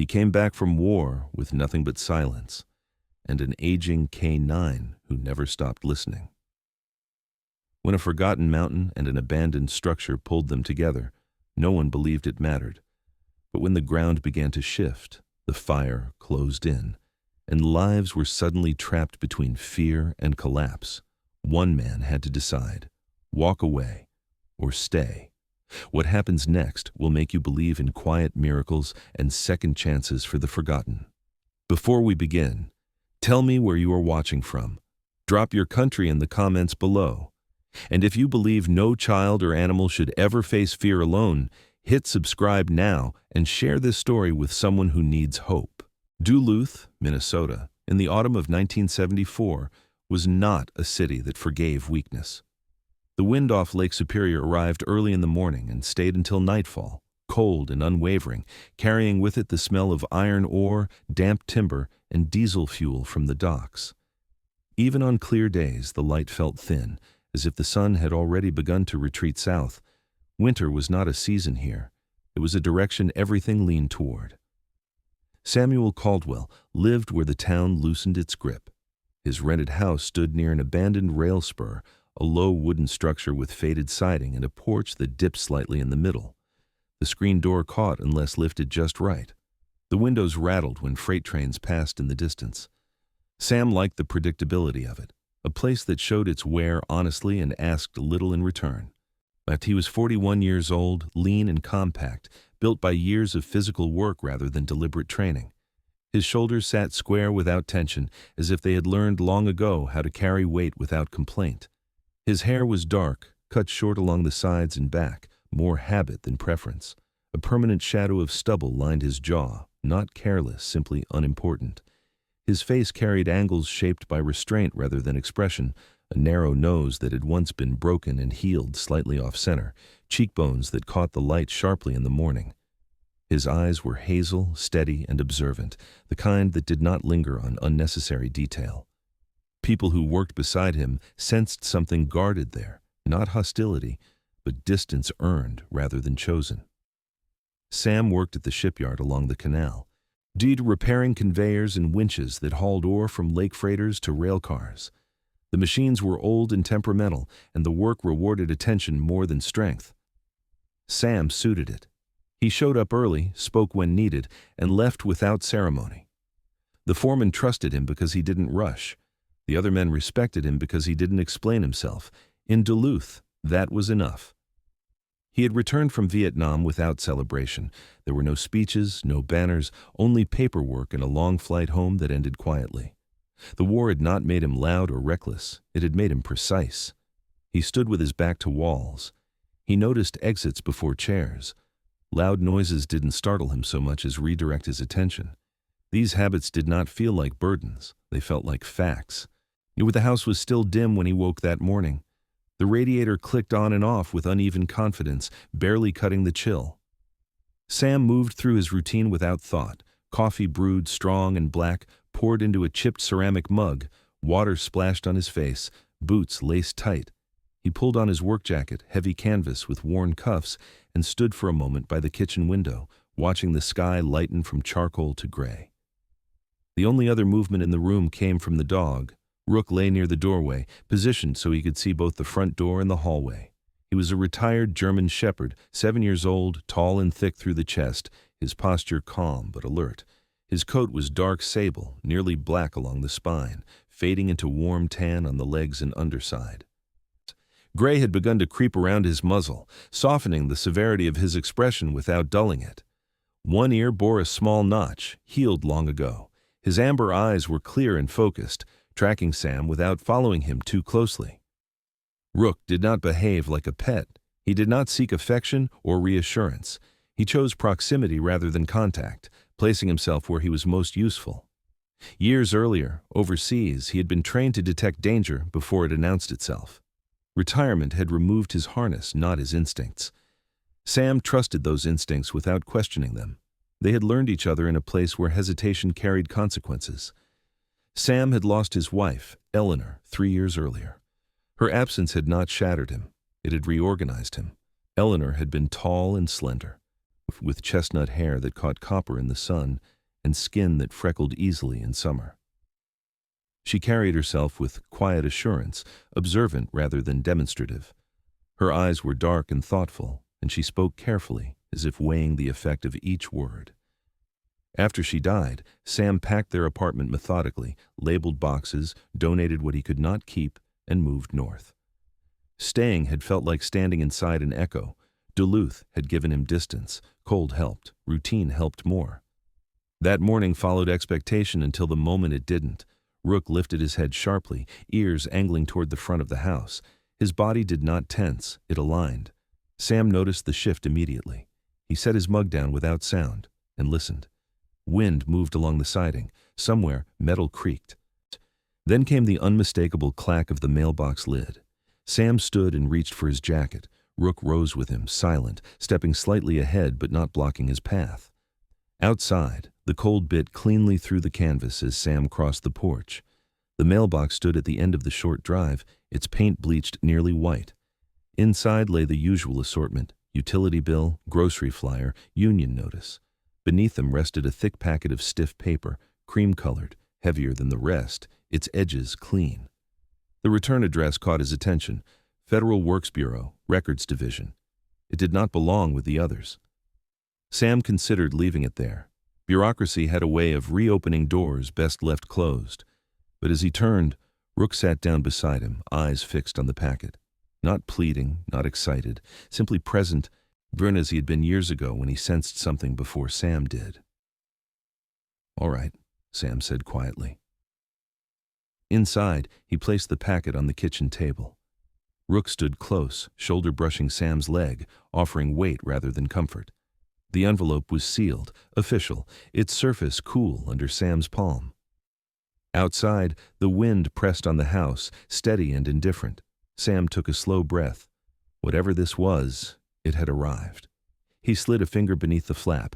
He came back from war with nothing but silence and an aging K9 who never stopped listening. When a forgotten mountain and an abandoned structure pulled them together, no one believed it mattered. But when the ground began to shift, the fire closed in, and lives were suddenly trapped between fear and collapse, one man had to decide: walk away or stay. What happens next will make you believe in quiet miracles and second chances for the forgotten. Before we begin, tell me where you are watching from. Drop your country in the comments below. And if you believe no child or animal should ever face fear alone, hit subscribe now and share this story with someone who needs hope. Duluth, Minnesota, in the autumn of 1974, was not a city that forgave weakness. The wind off Lake Superior arrived early in the morning and stayed until nightfall, cold and unwavering, carrying with it the smell of iron ore, damp timber, and diesel fuel from the docks. Even on clear days, the light felt thin, as if the sun had already begun to retreat south. Winter was not a season here. It was a direction everything leaned toward. Samuel Caldwell lived where the town loosened its grip. His rented house stood near an abandoned rail spur, a low wooden structure with faded siding and a porch that dipped slightly in the middle. The screen door caught unless lifted just right. The windows rattled when freight trains passed in the distance. Sam liked the predictability of it, a place that showed its wear honestly and asked little in return. But he was 41 years old, lean and compact, built by years of physical work rather than deliberate training. His shoulders sat square without tension, as if they had learned long ago how to carry weight without complaint. His hair was dark, cut short along the sides and back, more habit than preference. A permanent shadow of stubble lined his jaw, not careless, simply unimportant. His face carried angles shaped by restraint rather than expression, a narrow nose that had once been broken and healed slightly off-center, cheekbones that caught the light sharply in the morning. His eyes were hazel, steady, and observant, the kind that did not linger on unnecessary detail. People who worked beside him sensed something guarded there, not hostility, but distance earned rather than chosen. Sam worked at the shipyard along the canal, repairing conveyors and winches that hauled ore from lake freighters to rail cars. The machines were old and temperamental, and the work rewarded attention more than strength. Sam suited it. He showed up early, spoke when needed, and left without ceremony. The foreman trusted him because he didn't rush. The other men respected him because he didn't explain himself. In Duluth, that was enough. He had returned from Vietnam without celebration. There were no speeches, no banners, only paperwork and a long flight home that ended quietly. The war had not made him loud or reckless. It had made him precise. He stood with his back to walls. He noticed exits before chairs. Loud noises didn't startle him so much as redirect his attention. These habits did not feel like burdens. They felt like facts. The house was still dim when he woke that morning. The radiator clicked on and off with uneven confidence, barely cutting the chill. Sam moved through his routine without thought. Coffee brewed strong and black, poured into a chipped ceramic mug, water splashed on his face, boots laced tight. He pulled on his work jacket, heavy canvas with worn cuffs, and stood for a moment by the kitchen window, watching the sky lighten from charcoal to gray. The only other movement in the room came from the dog. Rook lay near the doorway, positioned so he could see both the front door and the hallway. He was a retired German shepherd, 7 years old, tall and thick through the chest, his posture calm but alert. His coat was dark sable, nearly black along the spine, fading into warm tan on the legs and underside. Gray had begun to creep around his muzzle, softening the severity of his expression without dulling it. One ear bore a small notch, healed long ago. His amber eyes were clear and focused, tracking Sam without following him too closely. Rook did not behave like a pet. He did not seek affection or reassurance. He chose proximity rather than contact, placing himself where he was most useful. Years earlier, overseas, he had been trained to detect danger before it announced itself. Retirement had removed his harness, not his instincts. Sam trusted those instincts without questioning them. They had learned each other in a place where hesitation carried consequences. Sam had lost his wife, Eleanor, 3 years earlier. Her absence had not shattered him. It had reorganized him. Eleanor had been tall and slender. with chestnut hair that caught copper in the sun and skin that freckled easily in summer. She carried herself with quiet assurance, observant rather than demonstrative. Her eyes were dark and thoughtful, and she spoke carefully, as if weighing the effect of each word. After she died, Sam packed their apartment methodically, labeled boxes, donated what he could not keep, and moved north. Staying had felt like standing inside an echo. Duluth had given him distance. Cold helped. Routine helped more. That morning followed expectation until the moment it didn't. Rook lifted his head sharply, ears angling toward the front of the house. His body did not tense, it aligned. Sam noticed the shift immediately. He set his mug down without sound and listened. Wind moved along the siding. Somewhere, metal creaked. Then came the unmistakable clack of the mailbox lid. Sam stood and reached for his jacket. Rook rose with him, silent, stepping slightly ahead but not blocking his path. Outside, the cold bit cleanly through the canvas as Sam crossed the porch. The mailbox stood at the end of the short drive, its paint bleached nearly white. Inside lay the usual assortment: utility bill, grocery flyer, union notice. Beneath them rested a thick packet of stiff paper, cream-colored, heavier than the rest, its edges clean. The return address caught his attention: Federal Works Bureau, Records Division. It did not belong with the others. Sam considered leaving it there. Bureaucracy had a way of reopening doors best left closed. But as he turned, Rook sat down beside him, eyes fixed on the packet. Not pleading, not excited, simply present, burned as he had been years ago when he sensed something before Sam did. "All right," Sam said quietly. Inside, he placed the packet on the kitchen table. Rook stood close, shoulder brushing Sam's leg, offering weight rather than comfort. The envelope was sealed, official, its surface cool under Sam's palm. Outside, the wind pressed on the house, steady and indifferent. Sam took a slow breath. Whatever this was, it had arrived. He slid a finger beneath the flap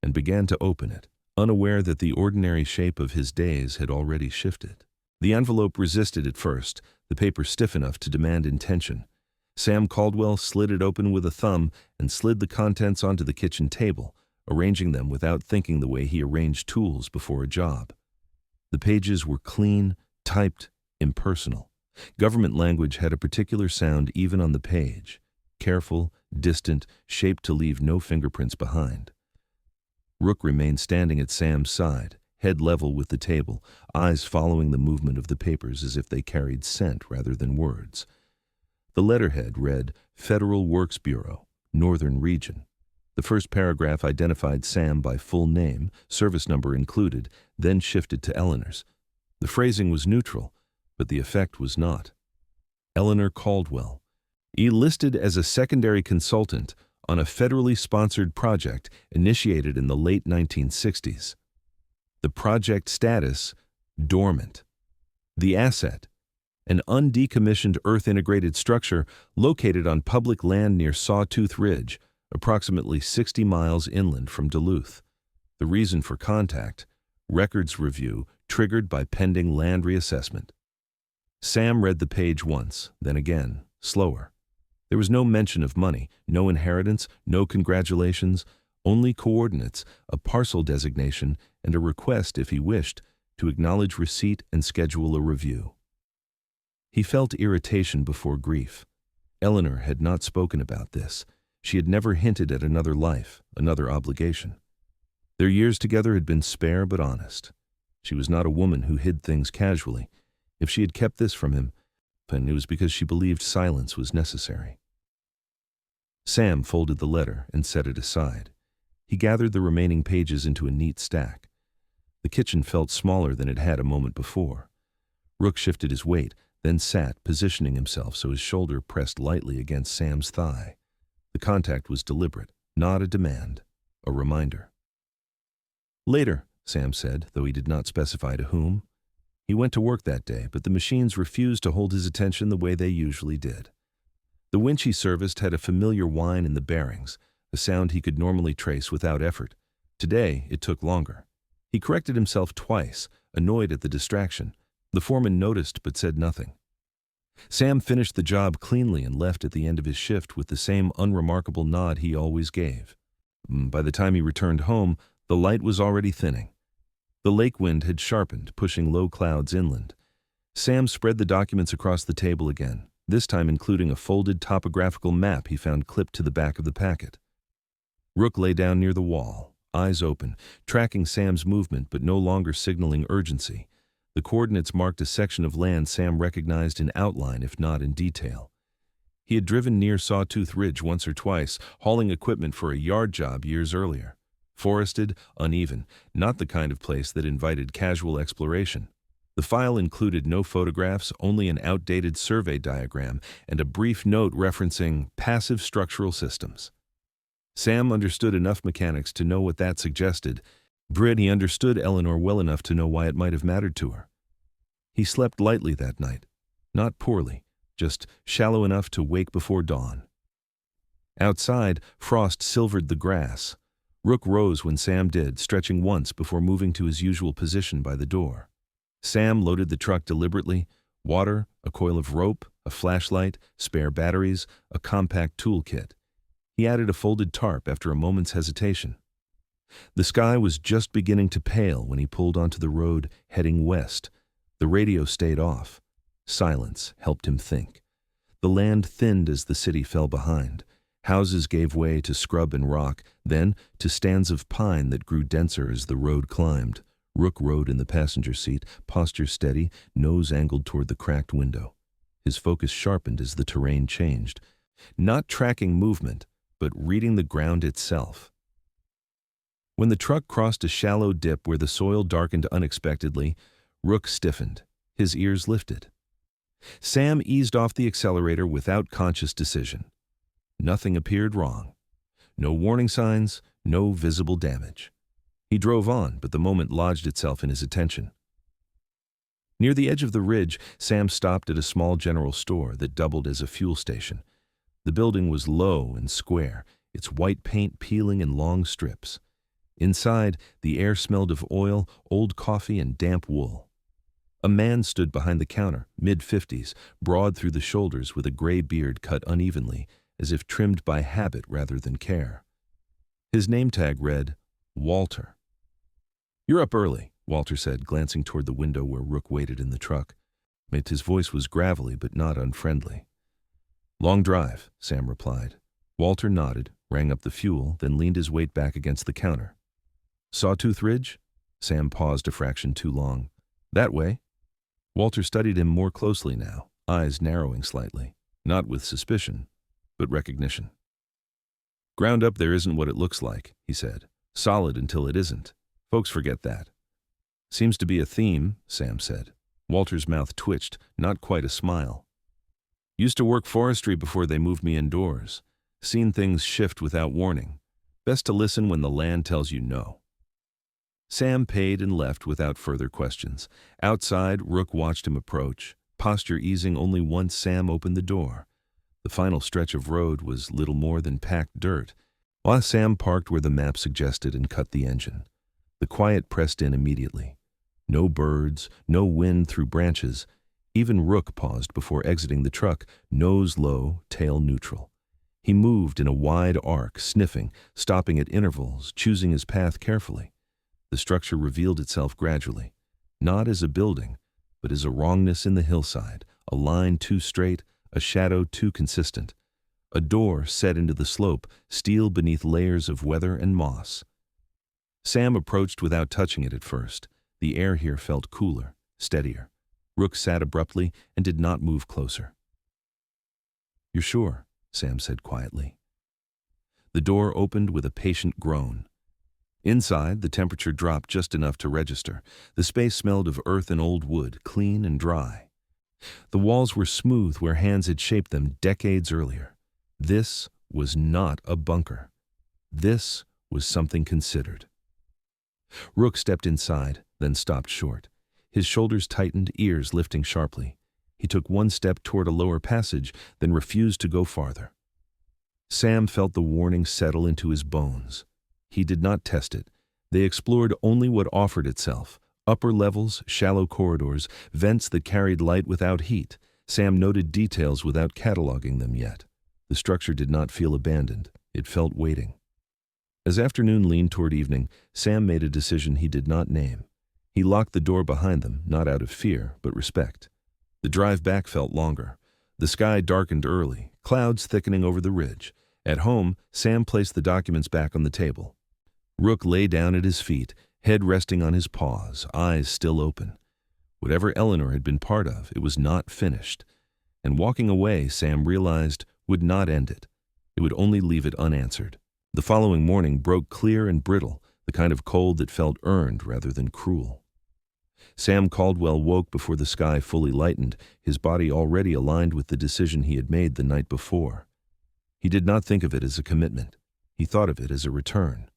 and began to open it, unaware that the ordinary shape of his days had already shifted. The envelope resisted at first, the paper stiff enough to demand intention. Sam Caldwell slid it open with a thumb and slid the contents onto the kitchen table, arranging them without thinking the way he arranged tools before a job. The pages were clean, typed, impersonal. Government language had a particular sound even on the page: careful, distant, shaped to leave no fingerprints behind. Rook remained standing at Sam's side, head level with the table, eyes following the movement of the papers as if they carried scent rather than words. The letterhead read, Federal Works Bureau, Northern Region. The first paragraph identified Sam by full name, service number included, then shifted to Eleanor's. The phrasing was neutral, but the effect was not. Eleanor Caldwell, listed as a secondary consultant on a federally sponsored project initiated in the late 1960s. The project status, dormant. The asset, an undecommissioned earth-integrated structure located on public land near Sawtooth Ridge, approximately 60 miles inland from Duluth. The reason for contact, records review triggered by pending land reassessment. Sam read the page once, then again, slower. There was no mention of money, no inheritance, no congratulations, only coordinates, a parcel designation, and a request, if he wished, to acknowledge receipt and schedule a review. He felt irritation before grief. Eleanor had not spoken about this. She had never hinted at another life, another obligation. Their years together had been spare but honest. She was not a woman who hid things casually. If she had kept this from him, then it was because she believed silence was necessary. Sam folded the letter and set it aside. He gathered the remaining pages into a neat stack. The kitchen felt smaller than it had a moment before. Rook shifted his weight, then sat, positioning himself so his shoulder pressed lightly against Sam's thigh. The contact was deliberate, not a demand, a reminder. Later, Sam said, though he did not specify to whom. He went to work that day, but the machines refused to hold his attention the way they usually did. The winch he serviced had a familiar whine in the bearings, a sound he could normally trace without effort. Today, it took longer. He corrected himself twice, annoyed at the distraction. The foreman noticed but said nothing. Sam finished the job cleanly and left at the end of his shift with the same unremarkable nod he always gave. By the time he returned home, the light was already thinning. The lake wind had sharpened, pushing low clouds inland. Sam spread the documents across the table again, this time including a folded topographical map he found clipped to the back of the packet. Rook lay down near the wall, eyes open, tracking Sam's movement but no longer signaling urgency. The coordinates marked a section of land Sam recognized in outline if not in detail. He had driven near Sawtooth Ridge once or twice, hauling equipment for a yard job years earlier. Forested, uneven, not the kind of place that invited casual exploration. The file included no photographs, only an outdated survey diagram and a brief note referencing passive structural systems. Sam understood enough mechanics to know what that suggested. He understood Eleanor well enough to know why it might have mattered to her. He slept lightly that night, not poorly, just shallow enough to wake before dawn. Outside, frost silvered the grass. Rook rose when Sam did, stretching once before moving to his usual position by the door. Sam loaded the truck deliberately: water, a coil of rope, a flashlight, spare batteries, a compact toolkit. He added a folded tarp after a moment's hesitation. The sky was just beginning to pale when he pulled onto the road heading west. The radio stayed off. Silence helped him think. The land thinned as the city fell behind. Houses gave way to scrub and rock, then to stands of pine that grew denser as the road climbed. Rook rode in the passenger seat, posture steady, nose angled toward the cracked window. His focus sharpened as the terrain changed. Not tracking movement, but reading the ground itself. When the truck crossed a shallow dip where the soil darkened unexpectedly, Rook stiffened. His ears lifted. Sam eased off the accelerator without conscious decision. Nothing appeared wrong. No warning signs, no visible damage. He drove on, but the moment lodged itself in his attention. Near the edge of the ridge, Sam stopped at a small general store that doubled as a fuel station. The building was low and square, its white paint peeling in long strips. Inside, the air smelled of oil, old coffee, and damp wool. A man stood behind the counter, mid-50s, broad through the shoulders with a gray beard cut unevenly, as if trimmed by habit rather than care. His name tag read, Walter. "You're up early," Walter said, glancing toward the window where Rook waited in the truck. His voice was gravelly but not unfriendly. "Long drive," Sam replied. Walter nodded, rang up the fuel, then leaned his weight back against the counter. "Sawtooth Ridge?" Sam paused a fraction too long. "That way." Walter studied him more closely now, eyes narrowing slightly, not with suspicion, but recognition. "Ground up there isn't what it looks like," he said. "Solid until it isn't. Folks forget that." "Seems to be a theme," Sam said. Walter's mouth twitched, not quite a smile. "Used to work forestry before they moved me indoors. Seen things shift without warning. Best to listen when the land tells you no." Sam paid and left without further questions. Outside, Rook watched him approach, posture easing only once Sam opened the door. The final stretch of road was little more than packed dirt, while Sam parked where the map suggested and cut the engine. The quiet pressed in immediately. No birds, no wind through branches. Even Rook paused before exiting the truck, nose low, tail neutral. He moved in a wide arc, sniffing, stopping at intervals, choosing his path carefully. The structure revealed itself gradually, not as a building, but as a wrongness in the hillside, a line too straight, a shadow too consistent. A door set into the slope, steel beneath layers of weather and moss. Sam approached without touching it at first. The air here felt cooler, steadier. Rook sat abruptly and did not move closer. "You're sure?" Sam said quietly. The door opened with a patient groan. Inside, the temperature dropped just enough to register. The space smelled of earth and old wood, clean and dry. The walls were smooth where hands had shaped them decades earlier. This was not a bunker. This was something considered. Rook stepped inside, then stopped short. His shoulders tightened, ears lifting sharply. He took one step toward a lower passage, then refused to go farther. Sam felt the warning settle into his bones. He did not test it. They explored only what offered itself. Upper levels, shallow corridors, vents that carried light without heat. Sam noted details without cataloging them yet. The structure did not feel abandoned. It felt waiting. As afternoon leaned toward evening, Sam made a decision he did not name. He locked the door behind them, not out of fear, but respect. The drive back felt longer. The sky darkened early, clouds thickening over the ridge. At home, Sam placed the documents back on the table. Rook lay down at his feet, head resting on his paws, eyes still open. Whatever Eleanor had been part of, it was not finished. And walking away, Sam realized, would not end it. It would only leave it unanswered. The following morning broke clear and brittle, the kind of cold that felt earned rather than cruel. Sam Caldwell woke before the sky fully lightened, his body already aligned with the decision he had made the night before. He did not think of it as a commitment. He thought of it as a return.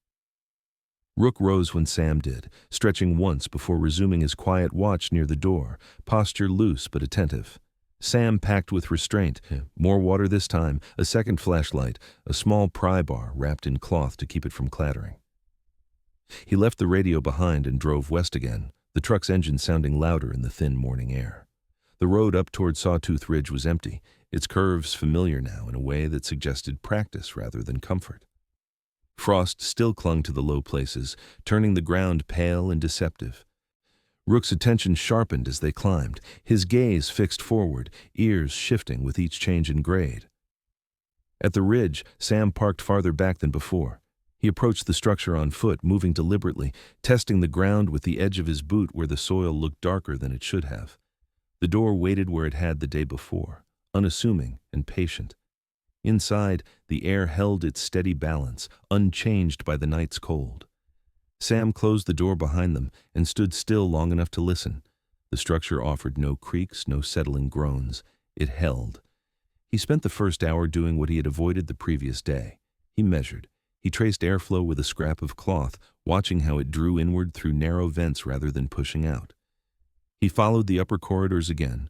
Rook rose when Sam did, stretching once before resuming his quiet watch near the door, posture loose but attentive. Sam packed with restraint, more water this time, a second flashlight, a small pry bar wrapped in cloth to keep it from clattering. He left the radio behind and drove west again, the truck's engine sounding louder in the thin morning air. The road up toward Sawtooth Ridge was empty, its curves familiar now in a way that suggested practice rather than comfort. Frost still clung to the low places, turning the ground pale and deceptive. Rook's attention sharpened as they climbed, his gaze fixed forward, ears shifting with each change in grade. At the ridge, Sam parked farther back than before. He approached the structure on foot, moving deliberately, testing the ground with the edge of his boot where the soil looked darker than it should have. The door waited where it had the day before, unassuming and patient. Inside, the air held its steady balance, unchanged by the night's cold. Sam closed the door behind them and stood still long enough to listen. The structure offered no creaks, no settling groans. It held. He spent the first hour doing what he had avoided the previous day. He measured. He traced airflow with a scrap of cloth, watching how it drew inward through narrow vents rather than pushing out. He followed the upper corridors again,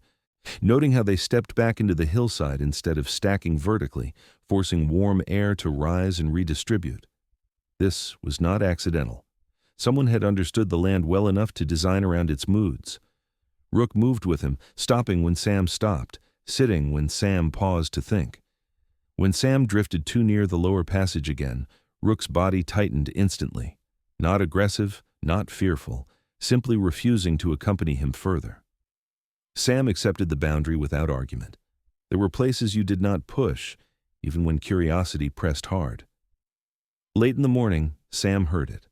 noting how they stepped back into the hillside instead of stacking vertically, forcing warm air to rise and redistribute. This was not accidental. Someone had understood the land well enough to design around its moods. Rook moved with him, stopping when Sam stopped, sitting when Sam paused to think. When Sam drifted too near the lower passage again, Rook's body tightened instantly. Not aggressive, not fearful, simply refusing to accompany him further. Sam accepted the boundary without argument. There were places you did not push, even when curiosity pressed hard. Late in the morning, Sam heard it.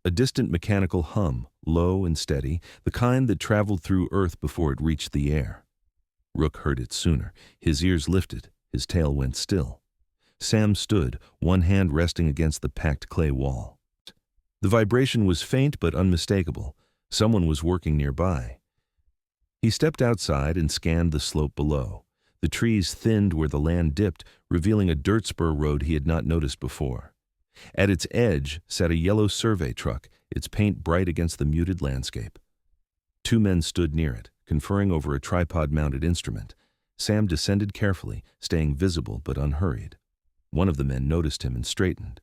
A distant mechanical hum, low and steady, the kind that traveled through earth before it reached the air. Rook heard it sooner. His ears lifted, his tail went still. Sam stood, one hand resting against the packed clay wall. The vibration was faint but unmistakable. Someone was working nearby. He stepped outside and scanned the slope below. The trees thinned where the land dipped, revealing a dirt spur road he had not noticed before. At its edge sat a yellow survey truck, its paint bright against the muted landscape. Two men stood near it, conferring over a tripod-mounted instrument. Sam descended carefully, staying visible but unhurried. One of the men noticed him and straightened.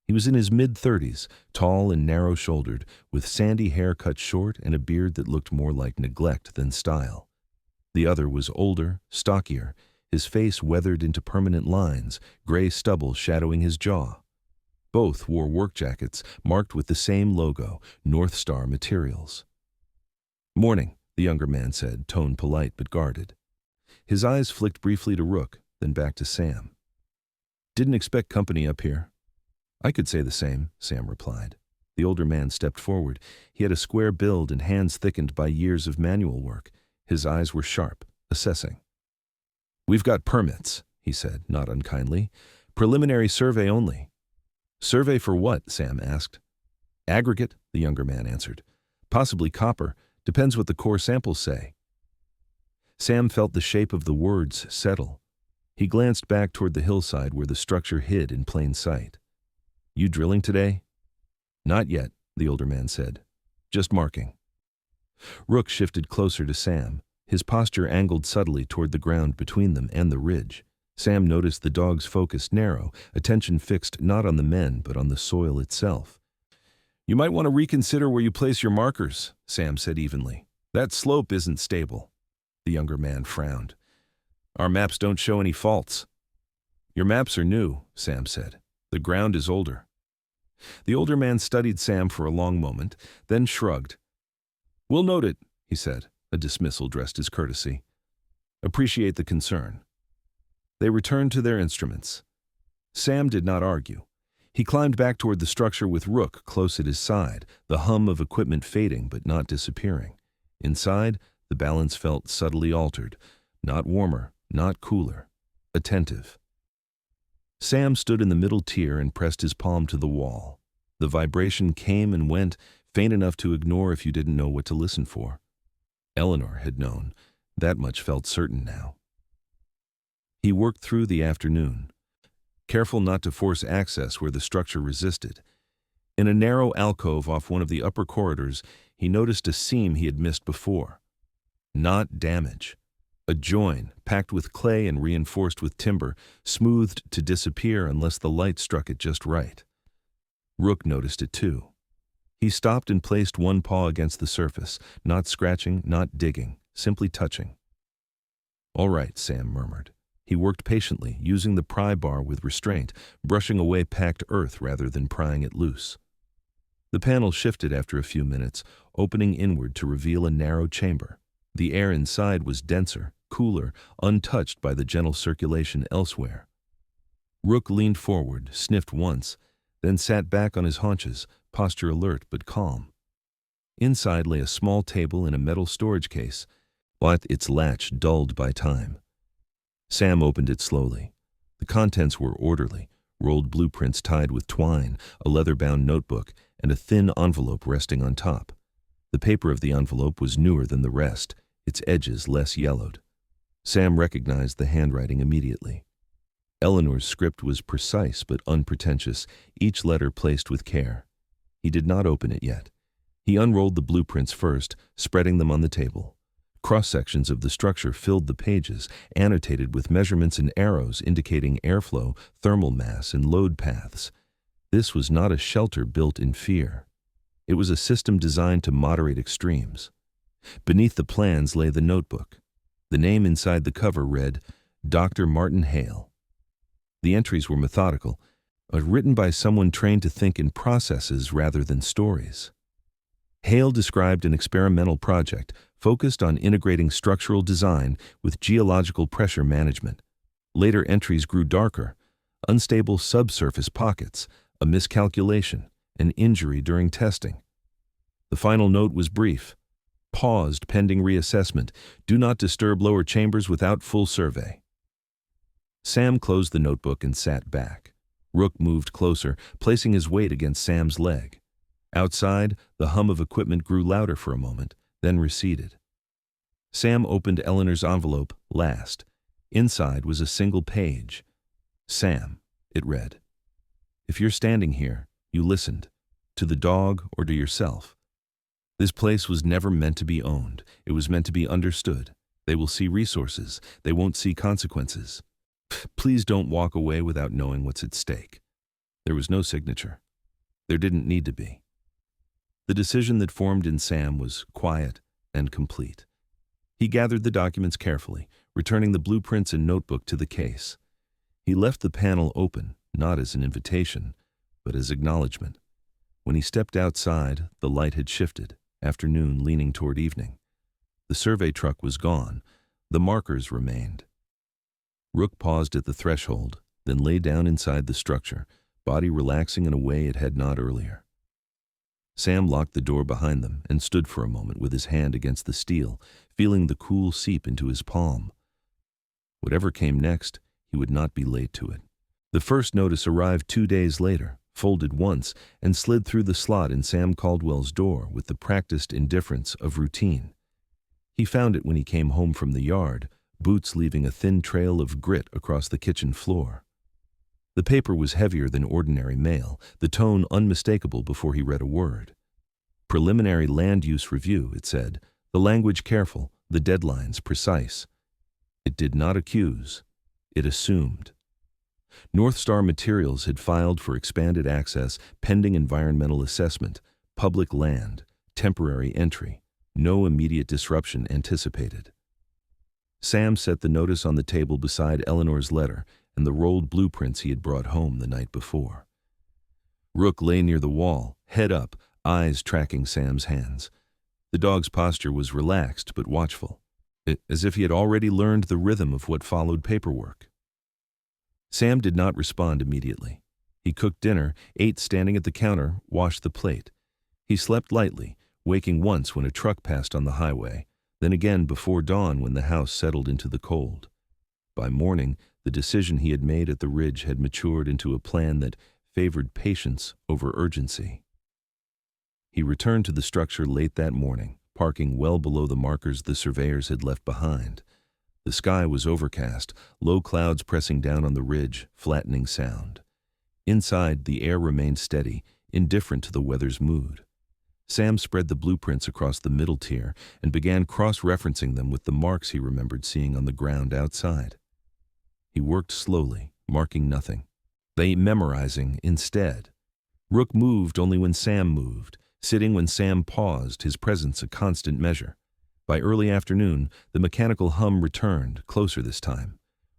He was in his mid-30s, tall and narrow-shouldered, with sandy hair cut short and a beard that looked more like neglect than style. The other was older, stockier, his face weathered into permanent lines, gray stubble shadowing his jaw. Both wore work jackets marked with the same logo, North Star Materials. "Morning," the younger man said, tone polite but guarded. His eyes flicked briefly to Rook, then back to Sam. "Didn't expect company up here." "I could say the same," Sam replied. The older man stepped forward. He had a square build and hands thickened by years of manual work. His eyes were sharp, assessing. "We've got permits," he said, not unkindly. "Preliminary survey only." "Survey for what?" Sam asked. "Aggregate," the younger man answered. "Possibly copper. Depends what the core samples say." Sam felt the shape of the words settle. He glanced back toward the hillside where the structure hid in plain sight. "You drilling today?" "Not yet," the older man said. "Just marking." Rook shifted closer to Sam, his posture angled subtly toward the ground between them and the ridge. Sam noticed the dog's focus narrow, attention fixed not on the men but on the soil itself. "You might want to reconsider where you place your markers," Sam said evenly. "That slope isn't stable." The younger man frowned. "Our maps don't show any faults." "Your maps are new," Sam said. "The ground is older." The older man studied Sam for a long moment, then shrugged. "We'll note it," he said, a dismissal dressed as courtesy. "Appreciate the concern." They returned to their instruments. Sam did not argue. He climbed back toward the structure with Rook close at his side, the hum of equipment fading but not disappearing. Inside, the balance felt subtly altered, not warmer, not cooler, attentive. Sam stood in the middle tier and pressed his palm to the wall. The vibration came and went, faint enough to ignore if you didn't know what to listen for. Eleanor had known. That much felt certain now. He worked through the afternoon, careful not to force access where the structure resisted. In a narrow alcove off one of the upper corridors, he noticed a seam he had missed before. Not damage. A join, packed with clay and reinforced with timber, smoothed to disappear unless the light struck it just right. Rook noticed it too. He stopped and placed one paw against the surface, not scratching, not digging, simply touching. "All right," Sam murmured. He worked patiently, using the pry bar with restraint, brushing away packed earth rather than prying it loose. The panel shifted after a few minutes, opening inward to reveal a narrow chamber. The air inside was denser, cooler, untouched by the gentle circulation elsewhere. Rook leaned forward, sniffed once, then sat back on his haunches, posture alert but calm. Inside lay a small table in a metal storage case, with its latch dulled by time. Sam opened it slowly. The contents were orderly, rolled blueprints tied with twine, a leather-bound notebook, and a thin envelope resting on top. The paper of the envelope was newer than the rest, its edges less yellowed. Sam recognized the handwriting immediately. Eleanor's script was precise but unpretentious, each letter placed with care. He did not open it yet. He unrolled the blueprints first, spreading them on the table. Cross-sections of the structure filled the pages, annotated with measurements and arrows indicating airflow, thermal mass, and load paths. This was not a shelter built in fear. It was a system designed to moderate extremes. Beneath the plans lay the notebook. The name inside the cover read, Dr. Martin Hale. The entries were methodical, but written by someone trained to think in processes rather than stories. Hale described an experimental project focused on integrating structural design with geological pressure management. Later entries grew darker: unstable subsurface pockets, a miscalculation, an injury during testing. The final note was brief: paused pending reassessment. Do not disturb lower chambers without full survey. Sam closed the notebook and sat back. Rook moved closer, placing his weight against Sam's leg. Outside, the hum of equipment grew louder for a moment, then receded. Sam opened Eleanor's envelope last. Inside was a single page. Sam, it read. If you're standing here, you listened. To the dog or to yourself. This place was never meant to be owned. It was meant to be understood. They will see resources. They won't see consequences. Please don't walk away without knowing what's at stake. There was no signature. There didn't need to be. The decision that formed in Sam was quiet and complete. He gathered the documents carefully, returning the blueprints and notebook to the case. He left the panel open, not as an invitation, but as acknowledgement. When he stepped outside, the light had shifted, afternoon leaning toward evening. The survey truck was gone. The markers remained. Rook paused at the threshold, then lay down inside the structure, body relaxing in a way it had not earlier. Sam locked the door behind them and stood for a moment with his hand against the steel, feeling the cool seep into his palm. Whatever came next, he would not be late to it. The first notice arrived 2 days later, folded once, and slid through the slot in Sam Caldwell's door with the practiced indifference of routine. He found it when he came home from the yard, boots leaving a thin trail of grit across the kitchen floor. The paper was heavier than ordinary mail, the tone unmistakable before he read a word. Preliminary land use review, it said, the language careful, the deadlines precise. It did not accuse, it assumed. North Star Materials had filed for expanded access pending environmental assessment, public land, temporary entry, no immediate disruption anticipated. Sam set the notice on the table beside Eleanor's letter and the rolled blueprints he had brought home the night before. Rook lay near the wall, head up, eyes tracking Sam's hands. The dog's posture was relaxed but watchful, as if he had already learned the rhythm of what followed paperwork. Sam did not respond immediately. He cooked dinner, ate standing at the counter, washed the plate. He slept lightly, waking once when a truck passed on the highway, then again before dawn when the house settled into the cold. By morning, the decision he had made at the ridge had matured into a plan that favored patience over urgency. He returned to the structure late that morning, parking well below the markers the surveyors had left behind. The sky was overcast, low clouds pressing down on the ridge, flattening sound. Inside, the air remained steady, indifferent to the weather's mood. Sam spread the blueprints across the middle tier and began cross-referencing them with the marks he remembered seeing on the ground outside. He worked slowly, marking nothing. They memorizing instead. Rook moved only when Sam moved, sitting when Sam paused, his presence a constant measure. By early afternoon, the mechanical hum returned, closer this time.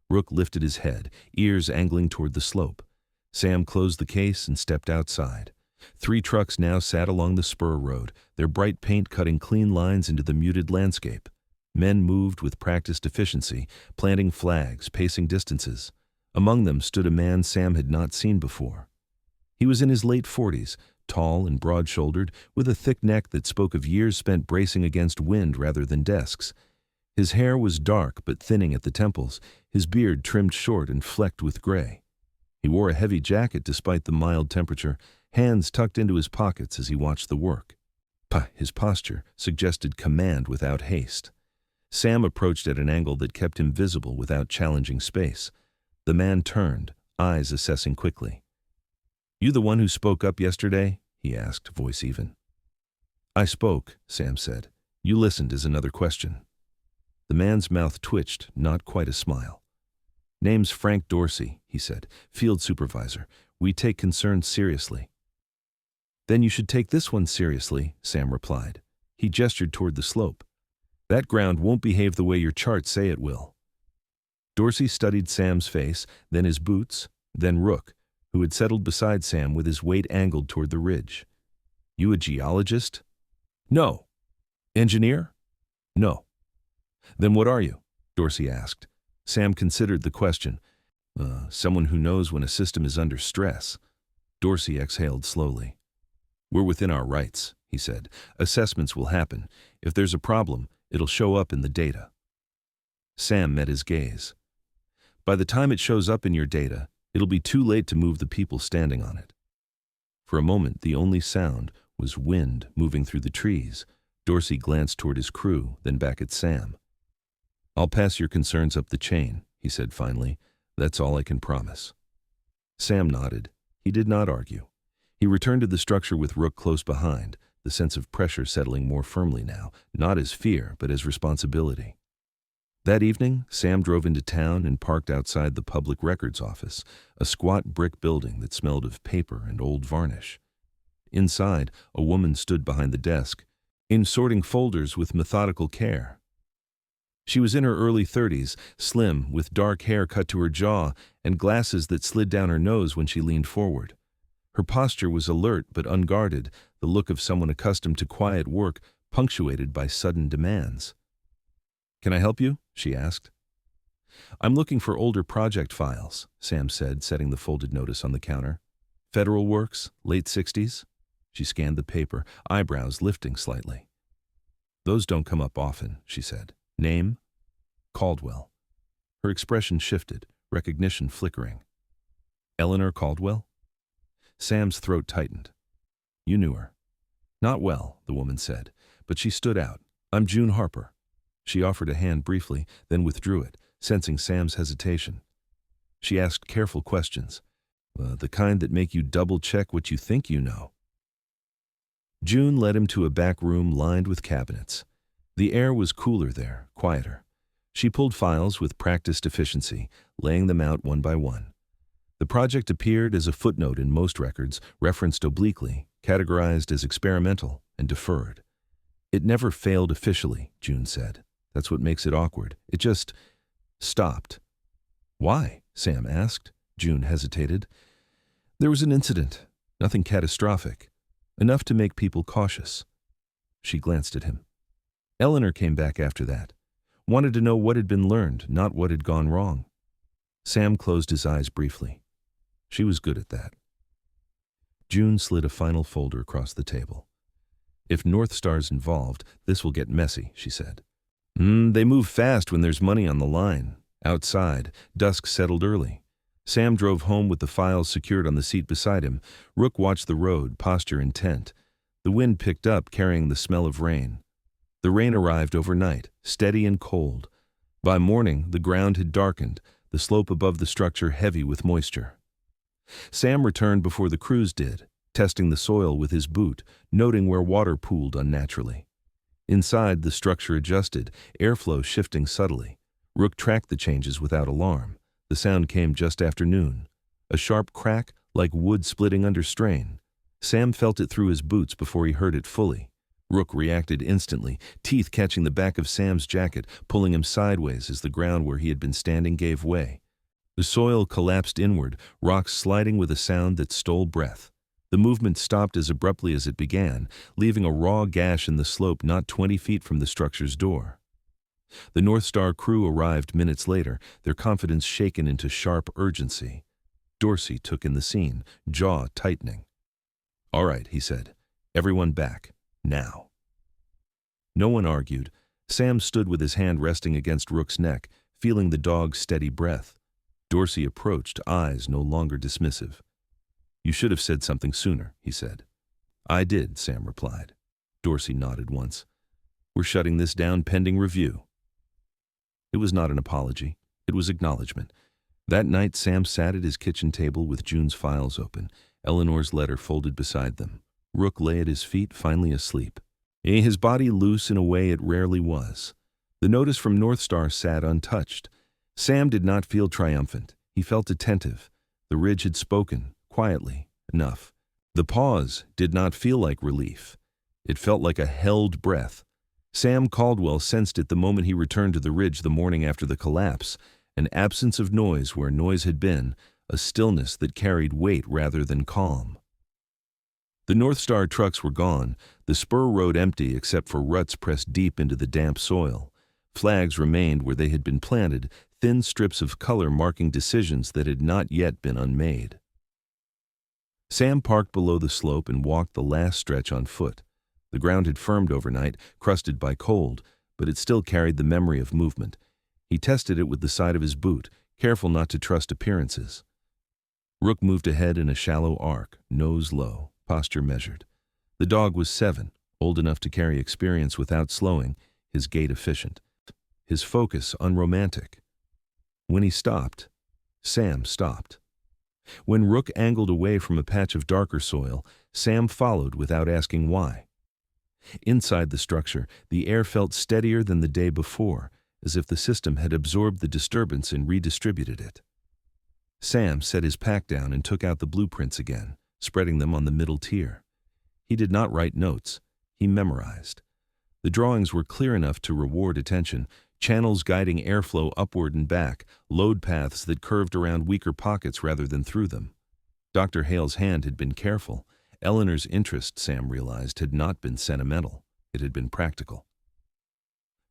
Rook lifted his head, ears angling toward the slope. Sam closed the case and stepped outside. 3 trucks now sat along the spur road, their bright paint cutting clean lines into the muted landscape. Men moved with practiced efficiency, planting flags, pacing distances. Among them stood a man Sam had not seen before. He was in his late 40s, tall and broad-shouldered, with a thick neck that spoke of years spent bracing against wind rather than desks. His hair was dark but thinning at the temples, his beard trimmed short and flecked with gray. He wore a heavy jacket despite the mild temperature, hands tucked into his pockets as he watched the work. His posture suggested command without haste. Sam approached at an angle that kept him visible without challenging space. The man turned, eyes assessing quickly. "You the one who spoke up yesterday?" he asked, voice even. "I spoke," Sam said. "You listened is another question." The man's mouth twitched, not quite a smile. "Name's Frank Dorsey," he said, "field supervisor. We take concerns seriously." "Then you should take this one seriously," Sam replied. He gestured toward the slope. "That ground won't behave the way your charts say it will." Dorsey studied Sam's face, then his boots, then Rook, who had settled beside Sam with his weight angled toward the ridge. "You a geologist?" "No." "Engineer?" "No." "Then what are you?" Dorsey asked. Sam considered the question. Someone who knows when a system is under stress." Dorsey exhaled slowly. "We're within our rights," he said. "Assessments will happen. If there's a problem, it'll show up in the data." Sam met his gaze. "By the time it shows up in your data, it'll be too late to move the people standing on it." For a moment, the only sound was wind moving through the trees. Dorsey glanced toward his crew, then back at Sam. "I'll pass your concerns up the chain," he said finally. "That's all I can promise." Sam nodded. He did not argue. He returned to the structure with Rook close behind, the sense of pressure settling more firmly now, not as fear, but as responsibility. That evening, Sam drove into town and parked outside the public records office, a squat brick building that smelled of paper and old varnish. Inside, a woman stood behind the desk, sorting folders with methodical care. She was in her early 30s, slim, with dark hair cut to her jaw and glasses that slid down her nose when she leaned forward. Her posture was alert but unguarded, the look of someone accustomed to quiet work punctuated by sudden demands. "Can I help you?" she asked. "I'm looking for older project files," Sam said, setting the folded notice on the counter. "Federal works, late 60s? She scanned the paper, eyebrows lifting slightly. "Those don't come up often," she said. "Name?" "Caldwell." Her expression shifted, recognition flickering. "Eleanor Caldwell?" Sam's throat tightened. "You knew her." "Not well," the woman said, but she stood out. "I'm June Harper." She offered a hand briefly, then withdrew it, sensing Sam's hesitation. She asked careful questions, the kind that make you double-check what you think you know. June led him to a back room lined with cabinets. The air was cooler there, quieter. She pulled files with practiced efficiency, laying them out one by one. The project appeared as a footnote in most records, referenced obliquely, categorized as experimental, and deferred. "It never failed officially," June said. "That's what makes it awkward. It just stopped." "Why?" Sam asked. June hesitated. "There was an incident." Nothing catastrophic. Enough to make people cautious. She glanced at him. Eleanor came back after that. Wanted to know what had been learned, not what had gone wrong. Sam closed his eyes briefly. She was good at that. June slid a final folder across the table. If North Star's involved, this will get messy, she said. They move fast when there's money on the line. Outside, dusk settled early. Sam drove home with the files secured on the seat beside him. Rook watched the road, posture intent. The wind picked up, carrying the smell of rain. The rain arrived overnight, steady and cold. By morning, the ground had darkened, the slope above the structure heavy with moisture. Sam returned before the crews did, testing the soil with his boot, noting where water pooled unnaturally. Inside, the structure adjusted, airflow shifting subtly. Rook tracked the changes without alarm. The sound came just after noon. A sharp crack, like wood splitting under strain. Sam felt it through his boots before he heard it fully. Rook reacted instantly, teeth catching the back of Sam's jacket, pulling him sideways as the ground where he had been standing gave way. The soil collapsed inward, rocks sliding with a sound that stole breath. The movement stopped as abruptly as it began, leaving a raw gash in the slope not 20 feet from the structure's door. The North Star crew arrived minutes later, their confidence shaken into sharp urgency. Dorsey took in the scene, jaw tightening. "All right," he said. "Everyone back. Now." No one argued. Sam stood with his hand resting against Rook's neck, feeling the dog's steady breath. Dorsey approached, eyes no longer dismissive. "You should have said something sooner," he said. "I did," Sam replied. Dorsey nodded once. "We're shutting this down pending review." It was not an apology. It was acknowledgement. That night, Sam sat at his kitchen table with June's files open, Eleanor's letter folded beside them. Rook lay at his feet, finally asleep. His body loose in a way it rarely was. The notice from North Star sat untouched. Sam did not feel triumphant. He felt attentive. The ridge had spoken, quietly, enough. The pause did not feel like relief. It felt like a held breath. Sam Caldwell sensed it the moment he returned to the ridge the morning after the collapse, an absence of noise where noise had been, a stillness that carried weight rather than calm. The North Star trucks were gone, the spur road empty except for ruts pressed deep into the damp soil. Flags remained where they had been planted, thin strips of color marking decisions that had not yet been unmade. Sam parked below the slope and walked the last stretch on foot. The ground had firmed overnight, crusted by cold, but it still carried the memory of movement. He tested it with the side of his boot, careful not to trust appearances. Rook moved ahead in a shallow arc, nose low, posture measured. The dog was 7, old enough to carry experience without slowing, his gait efficient. His focus unromantic. When he stopped, Sam stopped. When Rook angled away from a patch of darker soil, Sam followed without asking why. Inside the structure, the air felt steadier than the day before, as if the system had absorbed the disturbance and redistributed it. Sam set his pack down and took out the blueprints again, spreading them on the middle tier. He did not write notes. He memorized. The drawings were clear enough to reward attention, channels guiding airflow upward and back, load paths that curved around weaker pockets rather than through them. Dr. Hale's hand had been careful. Eleanor's interest, Sam realized, had not been sentimental. It had been practical.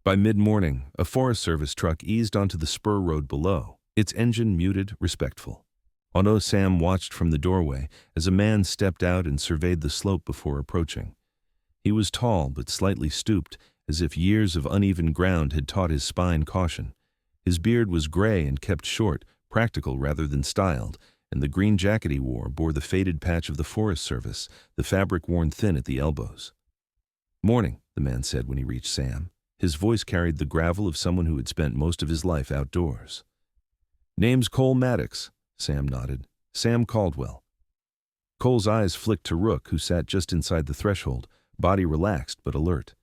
By mid-morning, a Forest Service truck eased onto the spur road below, its engine muted, respectful. Although Sam watched from the doorway as a man stepped out and surveyed the slope before approaching. He was tall but slightly stooped, as if years of uneven ground had taught his spine caution. His beard was gray and kept short, practical rather than styled, and the green jacket he wore bore the faded patch of the Forest Service, the fabric worn thin at the elbows. "Morning," the man said when he reached Sam. His voice carried the gravel of someone who had spent most of his life outdoors. "Name's Cole Maddox," Sam nodded. "Sam Caldwell." Cole's eyes flicked to Rook, who sat just inside the threshold, body relaxed but alert.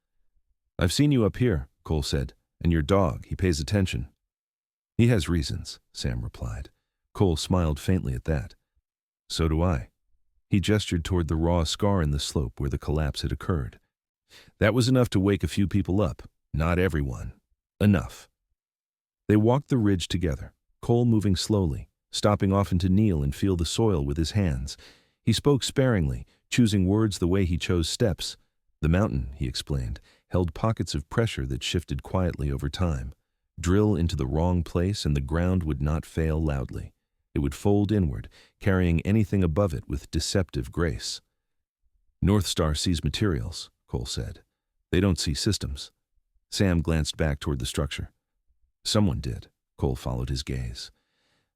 "I've seen you up here," Cole said, "and your dog, he pays attention." "He has reasons," Sam replied. Cole smiled faintly at that. "So do I." He gestured toward the raw scar in the slope where the collapse had occurred. "That was enough to wake a few people up. Not everyone. Enough." They walked the ridge together, Cole moving slowly, stopping often to kneel and feel the soil with his hands. He spoke sparingly, choosing words the way he chose steps. The mountain, he explained, held pockets of pressure that shifted quietly over time. Drill into the wrong place and the ground would not fail loudly. It would fold inward, carrying anything above it with deceptive grace. North Star sees materials, Cole said. They don't see systems. Sam glanced back toward the structure. Someone did. Cole followed his gaze.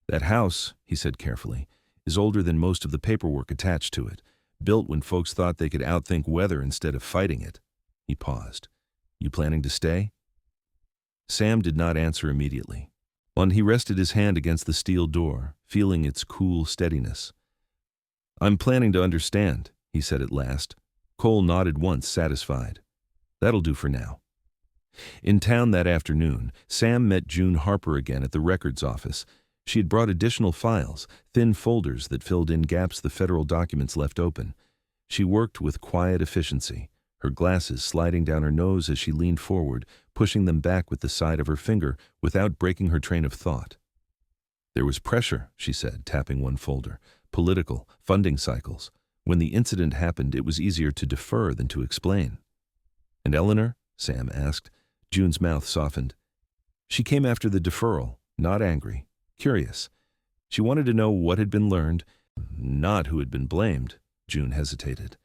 That house, he said carefully, is older than most of the paperwork attached to it, built when folks thought they could outthink weather instead of fighting it. He paused. You planning to stay? Sam did not answer immediately. He rested his hand against the steel door, feeling its cool steadiness. I'm planning to understand, he said at last. Cole nodded once, satisfied. That'll do for now. In town that afternoon, Sam met June Harper again at the records office. She had brought additional files, thin folders that filled in gaps the federal documents left open. She worked with quiet efficiency, her glasses sliding down her nose as she leaned forward, pushing them back with the side of her finger without breaking her train of thought. There was pressure, she said, tapping one folder. Political, funding cycles. When the incident happened, it was easier to defer than to explain. And Eleanor? Sam asked. June's mouth softened. She came after the deferral, not angry, curious. She wanted to know what had been learned, not who had been blamed. June hesitated.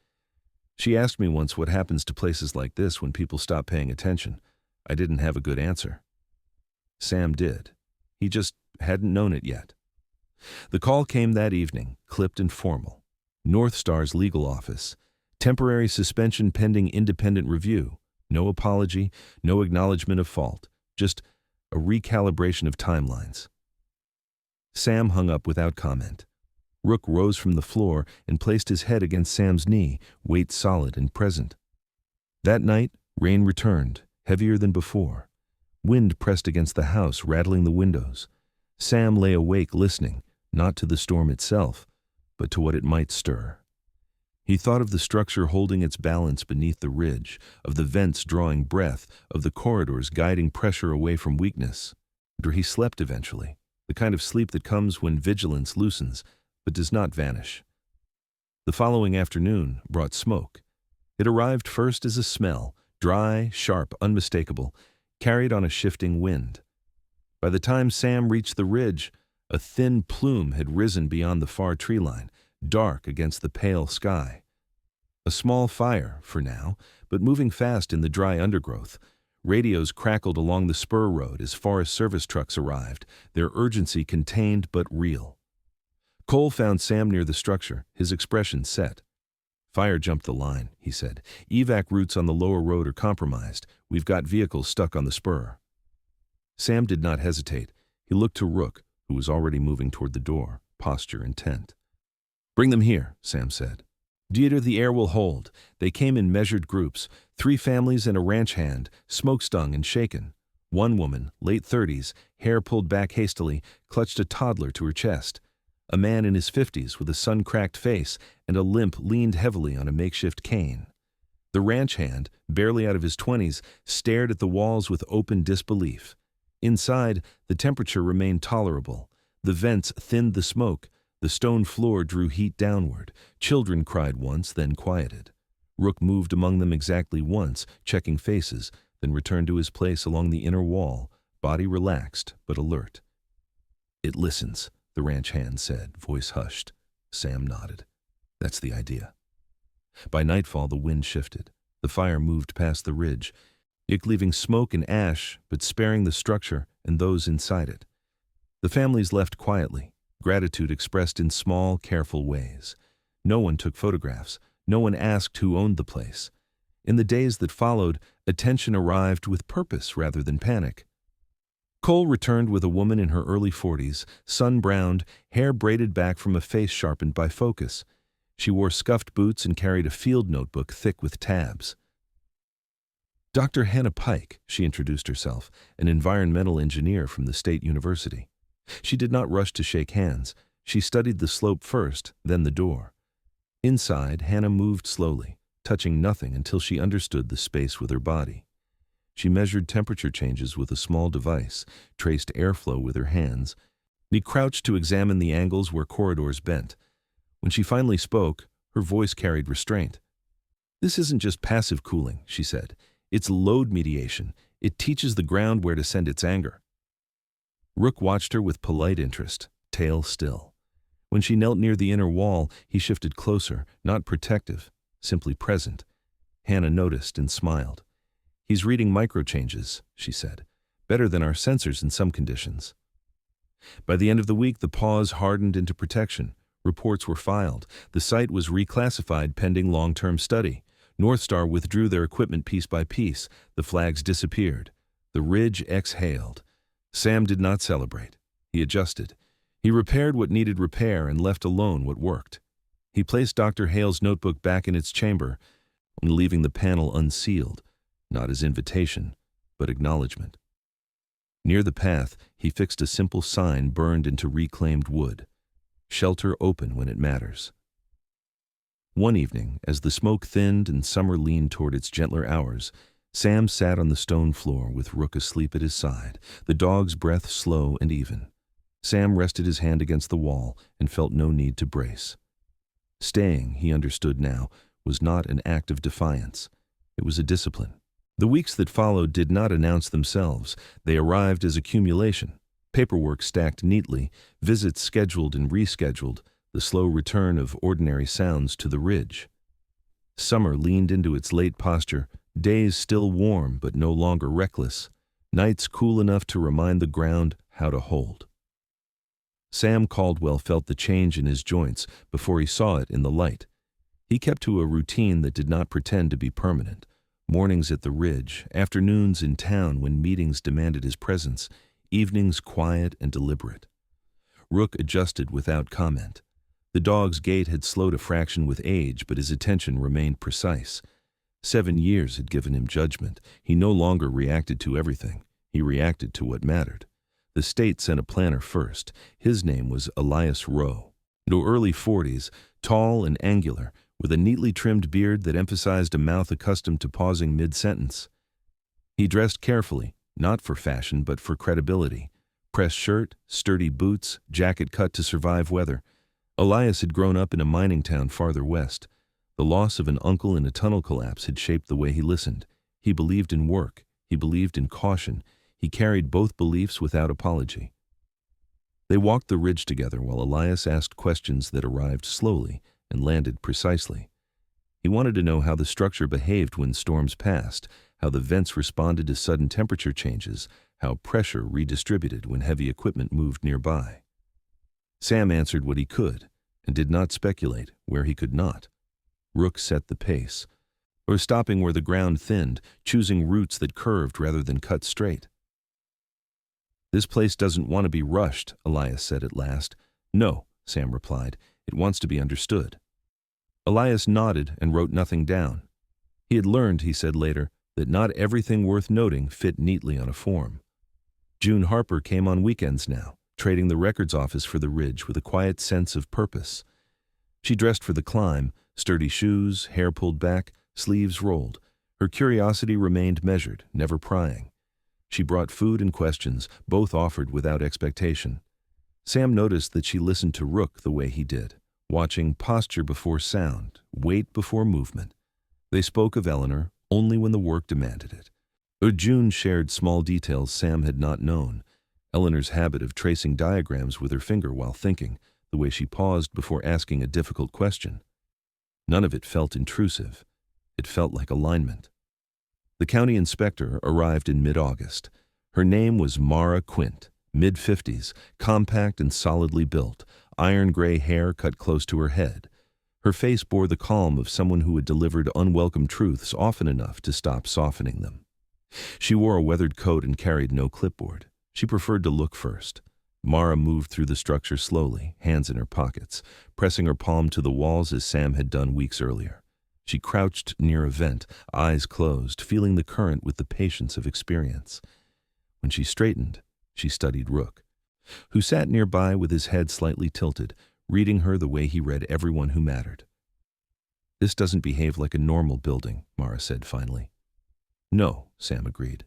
She asked me once what happens to places like this when people stop paying attention. I didn't have a good answer. Sam did. He just hadn't known it yet. The call came that evening, clipped and formal. North Star's legal office. Temporary suspension pending independent review. No apology, no acknowledgement of fault. Just a recalibration of timelines. Sam hung up without comment. Rook rose from the floor and placed his head against Sam's knee, weight solid and present. That night, rain returned, heavier than before. Wind pressed against the house, rattling the windows. Sam lay awake listening, not to the storm itself, but to what it might stir. He thought of the structure holding its balance beneath the ridge, of the vents drawing breath, of the corridors guiding pressure away from weakness. He slept eventually, the kind of sleep that comes when vigilance loosens, but does not vanish. The following afternoon brought smoke. It arrived first as a smell, dry, sharp, unmistakable, carried on a shifting wind. By the time Sam reached the ridge, a thin plume had risen beyond the far tree line, dark against the pale sky. A small fire, for now, but moving fast in the dry undergrowth. Radios crackled along the spur road as Forest Service trucks arrived, their urgency contained but real. Cole found Sam near the structure, his expression set. Fire jumped the line, he said. Evac routes on the lower road are compromised. We've got vehicles stuck on the spur. Sam did not hesitate. He looked to Rook, who was already moving toward the door, posture intent. Bring them here, Sam said. Theater the air will hold. They came in measured groups, 3 families and a ranch hand, smoke-stung and shaken. One woman, late 30s, hair pulled back hastily, clutched a toddler to her chest. A man in his 50s with a sun-cracked face and a limp leaned heavily on a makeshift cane. The ranch hand, barely out of his 20s, stared at the walls with open disbelief. Inside, the temperature remained tolerable. The vents thinned the smoke. The stone floor drew heat downward. Children cried once, then quieted. Rook moved among them exactly once, checking faces, then returned to his place along the inner wall, body relaxed but alert. It listens, the ranch hand said, voice hushed. Sam nodded. That's the idea. By nightfall, the wind shifted. The fire moved past the ridge, it leaving smoke and ash, but sparing the structure and those inside it. The families left quietly, gratitude expressed in small, careful ways. No one took photographs. No one asked who owned the place. In the days that followed, attention arrived with purpose rather than panic. Cole returned with a woman in her early 40s, sun-browned, hair braided back from a face sharpened by focus. She wore scuffed boots and carried a field notebook thick with tabs. Dr. Hannah Pike, she introduced herself, an environmental engineer from the State University. She did not rush to shake hands. She studied the slope first, then the door. Inside, Hannah moved slowly, touching nothing until she understood the space with her body. She measured temperature changes with a small device, traced airflow with her hands. She crouched to examine the angles where corridors bent. When she finally spoke, her voice carried restraint. "This isn't just passive cooling," she said. "It's load mediation. It teaches the ground where to send its anger." Rook watched her with polite interest, tail still. When she knelt near the inner wall, he shifted closer, not protective, simply present. Hannah noticed and smiled. "He's reading microchanges," she said. "Better than our sensors in some conditions." By the end of the week, the pause hardened into protection. Reports were filed. The site was reclassified pending long-term study. Northstar withdrew their equipment piece by piece. The flags disappeared. The ridge exhaled. Sam did not celebrate. He adjusted. He repaired what needed repair and left alone what worked. He placed Dr. Hale's notebook back in its chamber, leaving the panel unsealed, not as invitation, but acknowledgement. Near the path, he fixed a simple sign burned into reclaimed wood. "Shelter open when it matters." One evening, as the smoke thinned and summer leaned toward its gentler hours, Sam sat on the stone floor with Rook asleep at his side, the dog's breath slow and even. Sam rested his hand against the wall and felt no need to brace. Staying, he understood now, was not an act of defiance. It was a discipline. The weeks that followed did not announce themselves. They arrived as accumulation. Paperwork stacked neatly, visits scheduled and rescheduled, the slow return of ordinary sounds to the ridge. Summer leaned into its late posture, days still warm but no longer reckless, nights cool enough to remind the ground how to hold. Sam Caldwell felt the change in his joints before he saw it in the light. He kept to a routine that did not pretend to be permanent. Mornings at the ridge, afternoons in town when meetings demanded his presence, evenings quiet and deliberate. Rook adjusted without comment. The dog's gait had slowed a fraction with age, but his attention remained precise. 7 years had given him judgment. He no longer reacted to everything. He reacted to what mattered. The state sent a planner first. His name was Elias Rowe. No early 40s, tall and angular, with a neatly trimmed beard that emphasized a mouth accustomed to pausing mid-sentence. He dressed carefully, not for fashion but for credibility. Pressed shirt, sturdy boots, jacket cut to survive weather. Elias had grown up in a mining town farther west. The loss of an uncle in a tunnel collapse had shaped the way he listened. He believed in work. He believed in caution. He carried both beliefs without apology. They walked the ridge together while Elias asked questions that arrived slowly and landed precisely. He wanted to know how the structure behaved when storms passed, how the vents responded to sudden temperature changes, how pressure redistributed when heavy equipment moved nearby. Sam answered what he could, and did not speculate where he could not. Rook set the pace, or stopping where the ground thinned, choosing routes that curved rather than cut straight. "This place doesn't want to be rushed," Elias said at last. "No," Sam replied. "It wants to be understood." Elias nodded and wrote nothing down. He had learned, he said later, that not everything worth noting fit neatly on a form. June Harper came on weekends now, trading the records office for the ridge with a quiet sense of purpose. She dressed for the climb, sturdy shoes, hair pulled back, sleeves rolled. Her curiosity remained measured, never prying. She brought food and questions, both offered without expectation. Sam noticed that she listened to Rook the way he did, watching posture before sound, weight before movement. They spoke of Eleanor only when the work demanded it. June shared small details Sam had not known. Eleanor's habit of tracing diagrams with her finger while thinking, the way she paused before asking a difficult question. None of it felt intrusive. It felt like alignment. The county inspector arrived in mid-August. Her name was Mara Quint, mid-50s, compact and solidly built, iron-gray hair cut close to her head. Her face bore the calm of someone who had delivered unwelcome truths often enough to stop softening them. She wore a weathered coat and carried no clipboard. She preferred to look first. Mara moved through the structure slowly, hands in her pockets, pressing her palm to the walls as Sam had done weeks earlier. She crouched near a vent, eyes closed, feeling the current with the patience of experience. When she straightened, she studied Rook, who sat nearby with his head slightly tilted, reading her the way he read everyone who mattered. "This doesn't behave like a normal building," Mara said finally. "No," Sam agreed.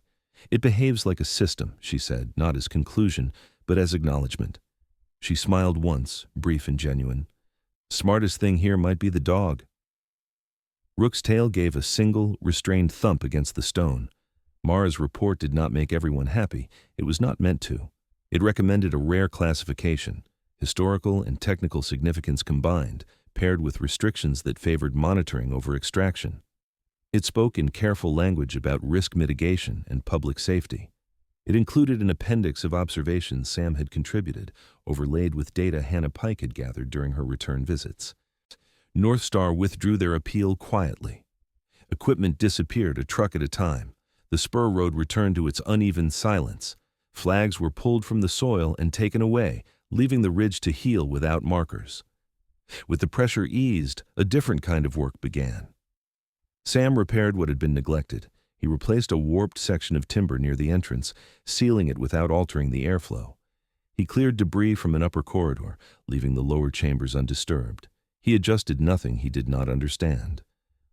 "It behaves like a system," she said, not as conclusion, but as acknowledgement. She smiled once, brief and genuine. Smartest thing here might be the dog. Rook's tail gave a single, restrained thump against the stone. Mara's report did not make everyone happy. It was not meant to. It recommended a rare classification, historical and technical significance combined, paired with restrictions that favored monitoring over extraction. It spoke in careful language about risk mitigation and public safety. It included an appendix of observations Sam had contributed, overlaid with data Hannah Pike had gathered during her return visits. North Star withdrew their appeal quietly. Equipment disappeared a truck at a time. The spur road returned to its uneven silence. Flags were pulled from the soil and taken away, leaving the ridge to heal without markers. With the pressure eased, a different kind of work began. Sam repaired what had been neglected. He replaced a warped section of timber near the entrance, sealing it without altering the airflow. He cleared debris from an upper corridor, leaving the lower chambers undisturbed. He adjusted nothing he did not understand.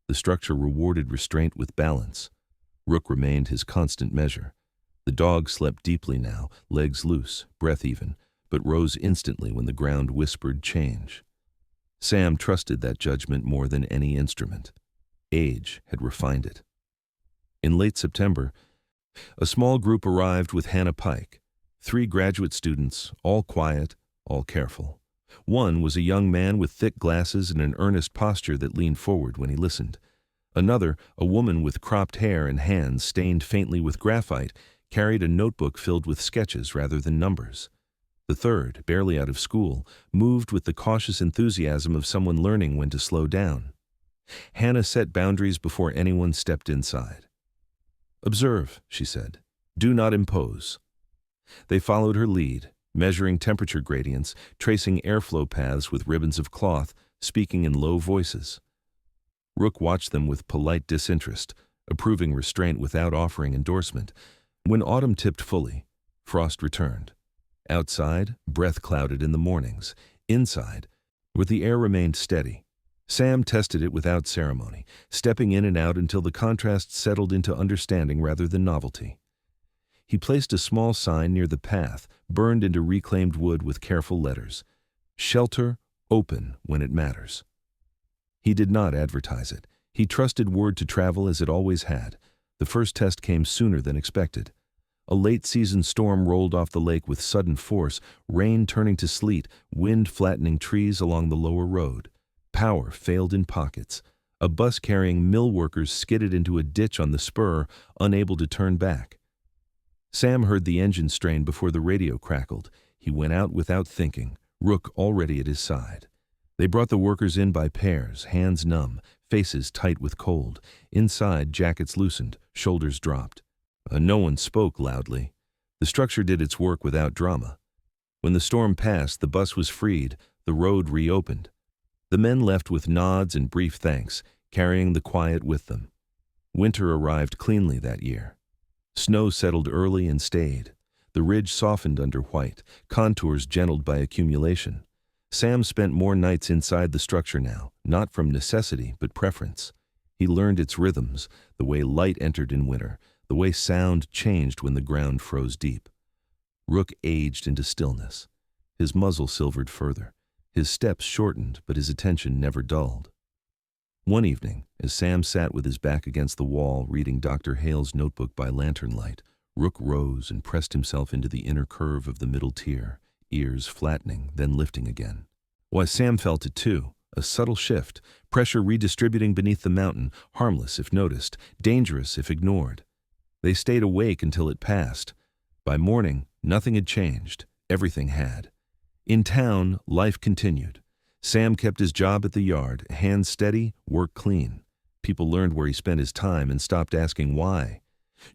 The structure rewarded restraint with balance. Rook remained his constant measure. The dog slept deeply now, legs loose, breath even, but rose instantly when the ground whispered change. Sam trusted that judgment more than any instrument. Age had refined it. In late September, a small group arrived with Hannah Pike. 3 graduate students, all quiet, all careful. One was a young man with thick glasses and an earnest posture that leaned forward when he listened. Another, a woman with cropped hair and hands stained faintly with graphite, carried a notebook filled with sketches rather than numbers. The third, barely out of school, moved with the cautious enthusiasm of someone learning when to slow down. Hannah set boundaries before anyone stepped inside. "Observe," she said. "Do not impose." They followed her lead, measuring temperature gradients, tracing airflow paths with ribbons of cloth, speaking in low voices. Rook watched them with polite disinterest, approving restraint without offering endorsement. When autumn tipped fully, frost returned. Outside, breath clouded in the mornings. Inside, where the air remained steady, Sam tested it without ceremony, stepping in and out until the contrast settled into understanding rather than novelty. He placed a small sign near the path, burned into reclaimed wood with careful letters. "Shelter, open when it matters." He did not advertise it. He trusted word to travel as it always had. The first test came sooner than expected. A late-season storm rolled off the lake with sudden force, rain turning to sleet, wind flattening trees along the lower road. Power failed in pockets. A bus carrying mill workers skidded into a ditch on the spur, unable to turn back. Sam heard the engine strain before the radio crackled. He went out without thinking, Rook already at his side. They brought the workers in by pairs, hands numb, faces tight with cold. Inside, jackets loosened, shoulders dropped. No one spoke loudly. The structure did its work without drama. When the storm passed, the bus was freed, the road reopened. The men left with nods and brief thanks, carrying the quiet with them. Winter arrived cleanly that year. Snow settled early and stayed. The ridge softened under white, contours gentled by accumulation. Sam spent more nights inside the structure now, not from necessity but preference. He learned its rhythms, the way light entered in winter, the way sound changed when the ground froze deep. Rook aged into stillness. His muzzle silvered further. His steps shortened, but his attention never dulled. One evening, as Sam sat with his back against the wall reading Dr. Hale's notebook by lantern light, Rook rose and pressed himself into the inner curve of the middle tier, ears flattening, then lifting again. Why, Sam felt it too, a subtle shift, pressure redistributing beneath the mountain, harmless if noticed, dangerous if ignored. They stayed awake until it passed. By morning, nothing had changed, everything had. In town, life continued. Sam kept his job at the yard, hands steady, work clean. People learned where he spent his time and stopped asking why.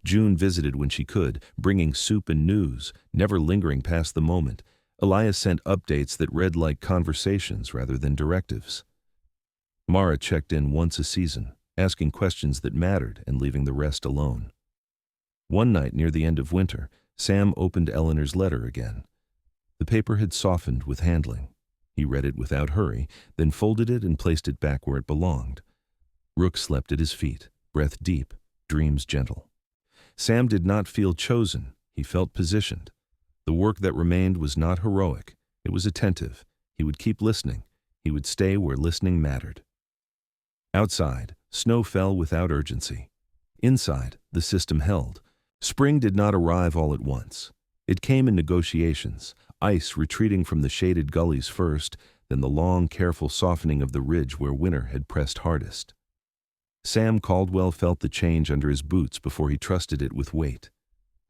June visited when she could, bringing soup and news, never lingering past the moment. Elias sent updates that read like conversations rather than directives. Mara checked in once a season, asking questions that mattered and leaving the rest alone. One night near the end of winter, Sam opened Eleanor's letter again. The paper had softened with handling. He read it without hurry, then folded it and placed it back where it belonged. Rook slept at his feet, breath deep, dreams gentle. Sam did not feel chosen, he felt positioned. The work that remained was not heroic, it was attentive. He would keep listening. He would stay where listening mattered. Outside, snow fell without urgency. Inside, the system held. Spring did not arrive all at once. It came in negotiations, ice retreating from the shaded gullies first, then the long, careful softening of the ridge where winter had pressed hardest. Sam Caldwell felt the change under his boots before he trusted it with weight.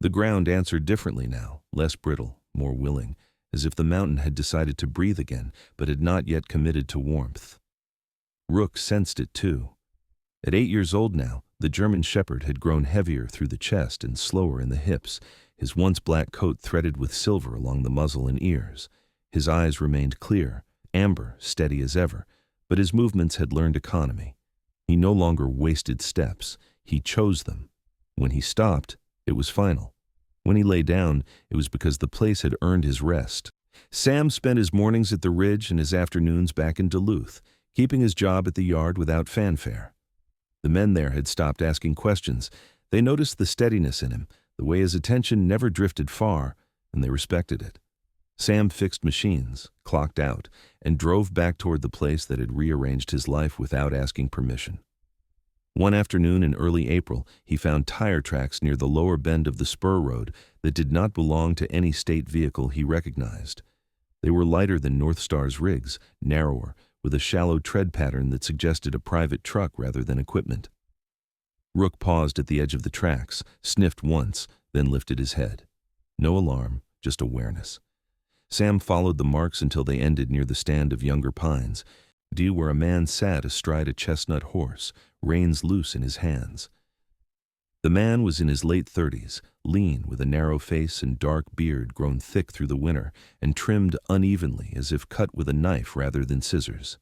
The ground answered differently now, less brittle, more willing, as if the mountain had decided to breathe again, but had not yet committed to warmth. Rook sensed it too. At 8 years old now, the German shepherd had grown heavier through the chest and slower in the hips, his once black coat threaded with silver along the muzzle and ears. His eyes remained clear, amber, steady as ever, but his movements had learned economy. He no longer wasted steps, he chose them. When he stopped, it was final. When he lay down, it was because the place had earned his rest. Sam spent his mornings at the ridge and his afternoons back in Duluth, keeping his job at the yard without fanfare. The men there had stopped asking questions. They noticed the steadiness in him, the way his attention never drifted far, and they respected it. Sam fixed machines, clocked out, and drove back toward the place that had rearranged his life without asking permission. One afternoon in early April, he found tire tracks near the lower bend of the spur road that did not belong to any state vehicle he recognized. They were lighter than North Star's rigs, narrower, with a shallow tread pattern that suggested a private truck rather than equipment. Rook paused at the edge of the tracks, sniffed once, then lifted his head. No alarm, just awareness. Sam followed the marks until they ended near the stand of younger pines, where a man sat astride a chestnut horse, reins loose in his hands. The man was in his late 30s, lean with a narrow face and dark beard grown thick through the winter and trimmed unevenly as if cut with a knife rather than scissors.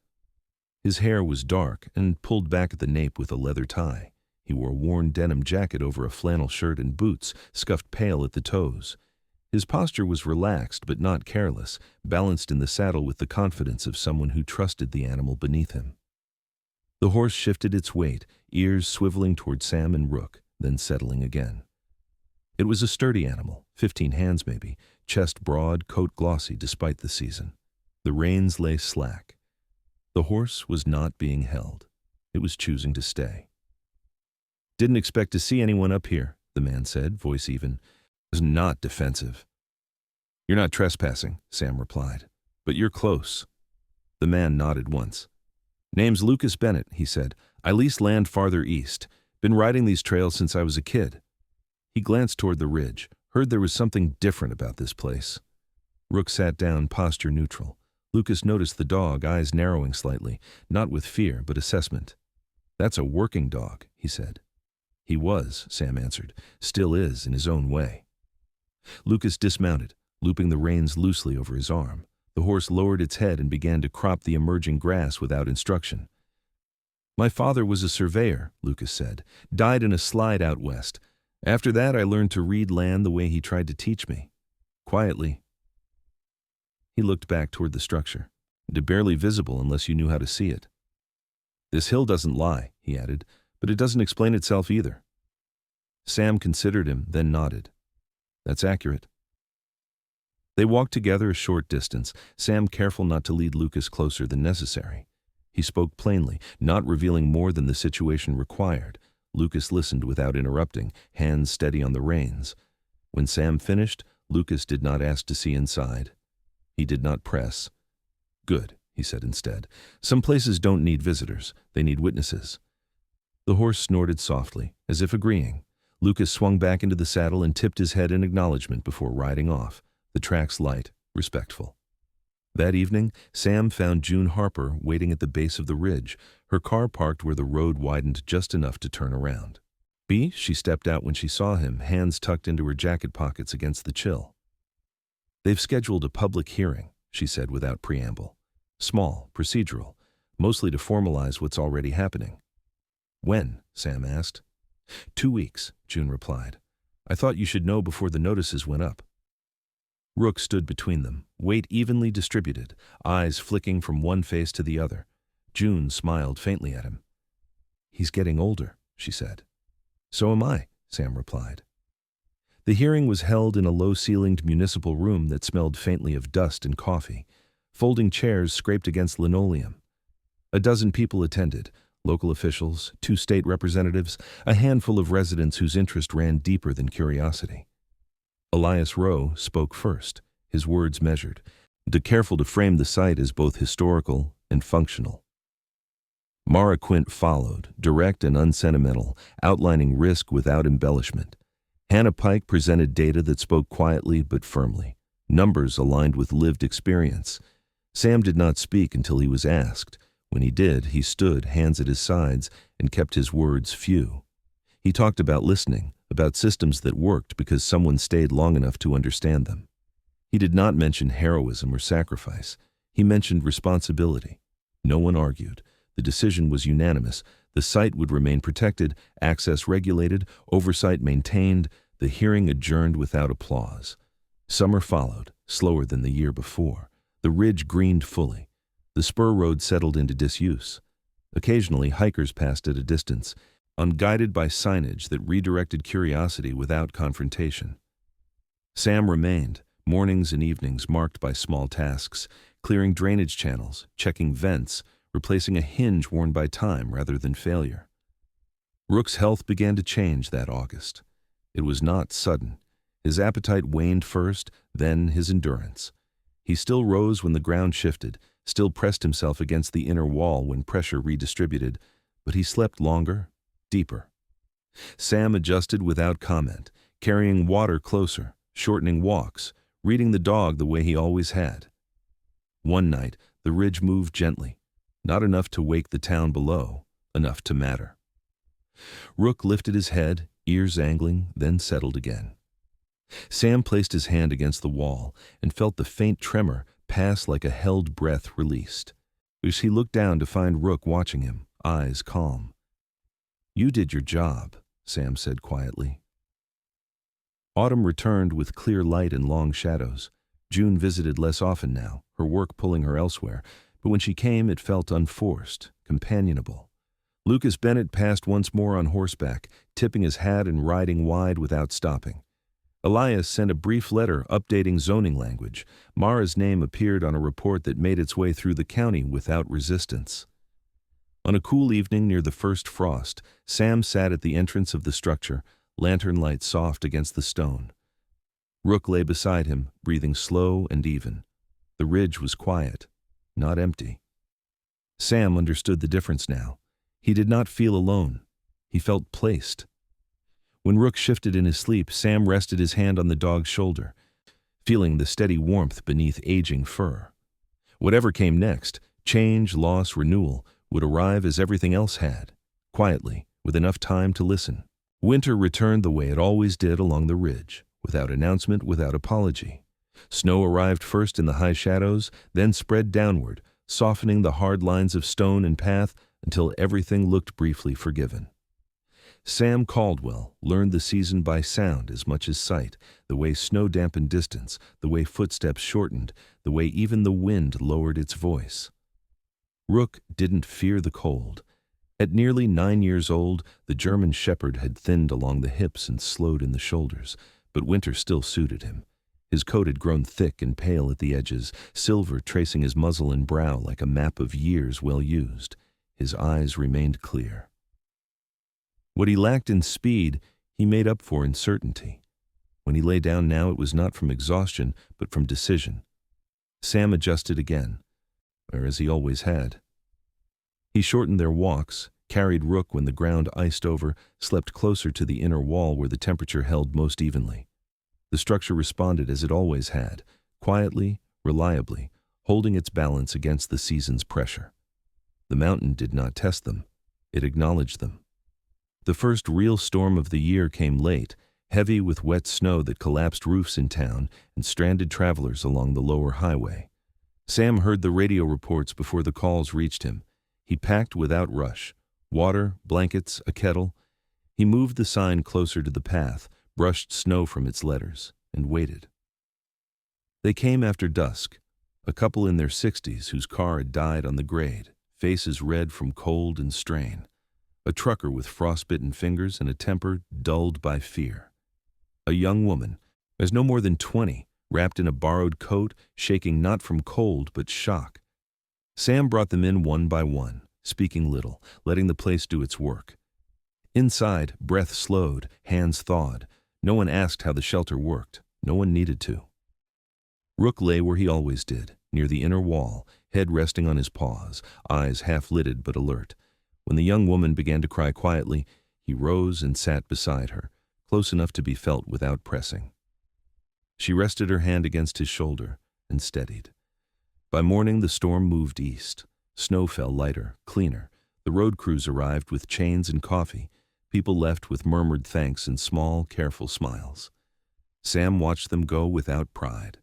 His hair was dark and pulled back at the nape with a leather tie. He wore a worn denim jacket over a flannel shirt and boots, scuffed pale at the toes. His posture was relaxed but not careless, balanced in the saddle with the confidence of someone who trusted the animal beneath him. The horse shifted its weight, ears swiveling toward Sam and Rook, then settling again. It was a sturdy animal, 15 hands maybe, chest broad, coat glossy despite the season. The reins lay slack. The horse was not being held. It was choosing to stay. "Didn't expect to see anyone up here," the man said, voice even. "Was not defensive." "You're not trespassing," Sam replied, "but you're close." The man nodded once. "Name's Lucas Bennett," he said. "I lease land farther east. Been riding these trails since I was a kid." He glanced toward the ridge, heard there was something different about this place. Rook sat down, posture neutral. Lucas noticed the dog, eyes narrowing slightly, not with fear, but assessment. "That's a working dog," he said. "He was," Sam answered. "Still is, in his own way." Lucas dismounted, looping the reins loosely over his arm. The horse lowered its head and began to crop the emerging grass without instruction. "My father was a surveyor," Lucas said. "Died in a slide out west. After that, I learned to read land the way he tried to teach me. Quietly." He looked back toward the structure. Barely visible unless you knew how to see it. "This hill doesn't lie," he added, "but it doesn't explain itself either." Sam considered him, then nodded. "That's accurate." They walked together a short distance, Sam careful not to lead Lucas closer than necessary. He spoke plainly, not revealing more than the situation required. Lucas listened without interrupting, hands steady on the reins. When Sam finished, Lucas did not ask to see inside. He did not press. "Good," he said instead. "Some places don't need visitors, they need witnesses." The horse snorted softly, as if agreeing. Lucas swung back into the saddle and tipped his head in acknowledgement before riding off, the tracks light, respectful. That evening, Sam found June Harper waiting at the base of the ridge, her car parked where the road widened just enough to turn around. She stepped out when she saw him, hands tucked into her jacket pockets against the chill. "They've scheduled a public hearing," she said without preamble. "Small, procedural, mostly to formalize what's already happening." "When?" Sam asked. 2 weeks, June replied. "I thought you should know before the notices went up." Rook stood between them, weight evenly distributed, eyes flicking from one face to the other. June smiled faintly at him. "He's getting older," she said. "So am I," Sam replied. The hearing was held in a low-ceilinged municipal room that smelled faintly of dust and coffee. Folding chairs scraped against linoleum. A dozen people attended, local officials, 2 state representatives, a handful of residents whose interest ran deeper than curiosity. Elias Rowe spoke first, his words measured, careful to frame the site as both historical and functional. Mara Quint followed, direct and unsentimental, outlining risk without embellishment. Hannah Pike presented data that spoke quietly but firmly, numbers aligned with lived experience. Sam did not speak until he was asked. When he did, he stood, hands at his sides, and kept his words few. He talked about listening, about systems that worked because someone stayed long enough to understand them. He did not mention heroism or sacrifice. He mentioned responsibility. No one argued. The decision was unanimous. The site would remain protected, access regulated, oversight maintained, the hearing adjourned without applause. Summer followed, slower than the year before. The ridge greened fully. The spur road settled into disuse. Occasionally, hikers passed at a distance, unguided by signage that redirected curiosity without confrontation. Sam remained, mornings and evenings marked by small tasks, clearing drainage channels, checking vents, replacing a hinge worn by time rather than failure. Rook's health began to change that August. It was not sudden. His appetite waned first, then his endurance. He still rose when the ground shifted, still pressed himself against the inner wall when pressure redistributed, but he slept longer, deeper. Sam adjusted without comment, carrying water closer, shortening walks, reading the dog the way he always had. One night, the ridge moved gently, not enough to wake the town below, enough to matter. Rook lifted his head, ears angling, then settled again. Sam placed his hand against the wall and felt the faint tremor pass like a held breath released. As he looked down to find Rook watching him, eyes calm. "You did your job," Sam said quietly. Autumn returned with clear light and long shadows. June visited less often now, her work pulling her elsewhere, but when she came it felt unforced, companionable. Lucas Bennett passed once more on horseback, tipping his hat and riding wide without stopping. Elias sent a brief letter updating zoning language. Mara's name appeared on a report that made its way through the county without resistance. On a cool evening near the first frost, Sam sat at the entrance of the structure, lantern light soft against the stone. Rook lay beside him, breathing slow and even. The ridge was quiet, not empty. Sam understood the difference now. He did not feel alone. He felt placed. When Rook shifted in his sleep, Sam rested his hand on the dog's shoulder, feeling the steady warmth beneath aging fur. Whatever came next, change, loss, renewal, would arrive as everything else had, quietly, with enough time to listen. Winter returned the way it always did along the ridge, without announcement, without apology. Snow arrived first in the high shadows, then spread downward, softening the hard lines of stone and path until everything looked briefly forgiven. Sam Caldwell learned the season by sound as much as sight, the way snow dampened distance, the way footsteps shortened, the way even the wind lowered its voice. Rook didn't fear the cold. At nearly 9 years old, the German shepherd had thinned along the hips and slowed in the shoulders, but winter still suited him. His coat had grown thick and pale at the edges, silver tracing his muzzle and brow like a map of years well used. His eyes remained clear. What he lacked in speed, he made up for in certainty. When he lay down now, it was not from exhaustion, but from decision. Sam adjusted again, or as he always had. He shortened their walks, carried Rook when the ground iced over, slept closer to the inner wall where the temperature held most evenly. The structure responded as it always had, quietly, reliably, holding its balance against the season's pressure. The mountain did not test them. It acknowledged them. The first real storm of the year came late, heavy with wet snow that collapsed roofs in town and stranded travelers along the lower highway. Sam heard the radio reports before the calls reached him. He packed without rush. Water, blankets, a kettle. He moved the sign closer to the path, brushed snow from its letters, and waited. They came after dusk, a couple in their 60s whose car had died on the grade, faces red from cold and strain. A trucker with frostbitten fingers and a temper dulled by fear. A young woman, as no more than 20, wrapped in a borrowed coat, shaking not from cold but shock. Sam brought them in one by one, speaking little, letting the place do its work. Inside, breath slowed, hands thawed. No one asked how the shelter worked. No one needed to. Rook lay where he always did, near the inner wall, head resting on his paws, eyes half-lidded but alert. When the young woman began to cry quietly, he rose and sat beside her, close enough to be felt without pressing. She rested her hand against his shoulder and steadied. By morning, the storm moved east. Snow fell lighter, cleaner. The road crews arrived with chains and coffee. People left with murmured thanks and small, careful smiles. Sam watched them go without pride.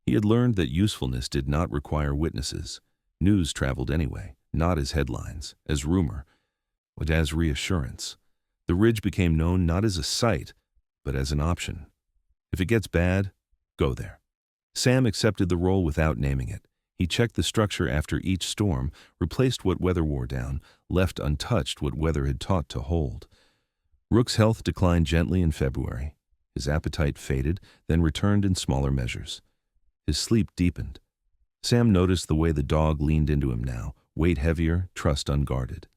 He had learned that usefulness did not require witnesses. News traveled anyway, not as headlines, as rumor, but as reassurance. The ridge became known not as a site, but as an option. If it gets bad, go there. Sam accepted the role without naming it. He checked the structure after each storm, replaced what weather wore down, left untouched what weather had taught to hold. Rook's health declined gently in February. His appetite faded, then returned in smaller measures. His sleep deepened. Sam noticed the way the dog leaned into him now, weight heavier, trust unguarded.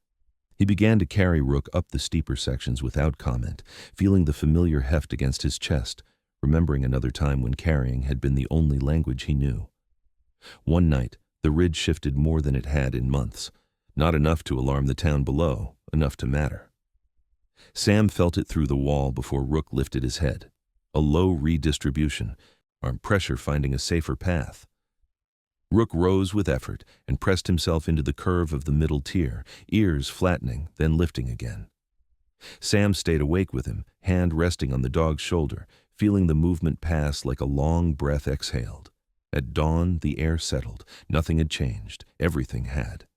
He began to carry Rook up the steeper sections without comment, feeling the familiar heft against his chest, remembering another time when carrying had been the only language he knew. One night, the ridge shifted more than it had in months. Not enough to alarm the town below, enough to matter. Sam felt it through the wall before Rook lifted his head. A low redistribution, arm pressure finding a safer path. Rook rose with effort and pressed himself into the curve of the middle tier, ears flattening, then lifting again. Sam stayed awake with him, hand resting on the dog's shoulder, feeling the movement pass like a long breath exhaled. At dawn, the air settled. Nothing had changed. Everything had.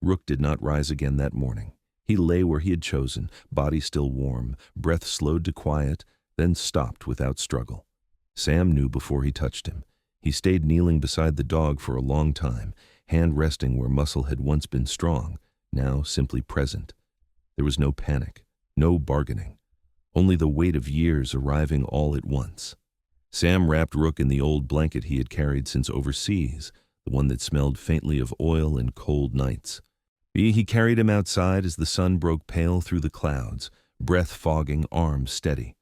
Rook did not rise again that morning. He lay where he had chosen, body still warm, breath slowed to quiet, then stopped without struggle. Sam knew before he touched him. He stayed kneeling beside the dog for a long time, hand resting where muscle had once been strong, now simply present. There was no panic, no bargaining, only the weight of years arriving all at once. Sam wrapped Rook in the old blanket he had carried since overseas, the one that smelled faintly of oil and cold nights. He carried him outside as the sun broke pale through the clouds, breath fogging, arms steady.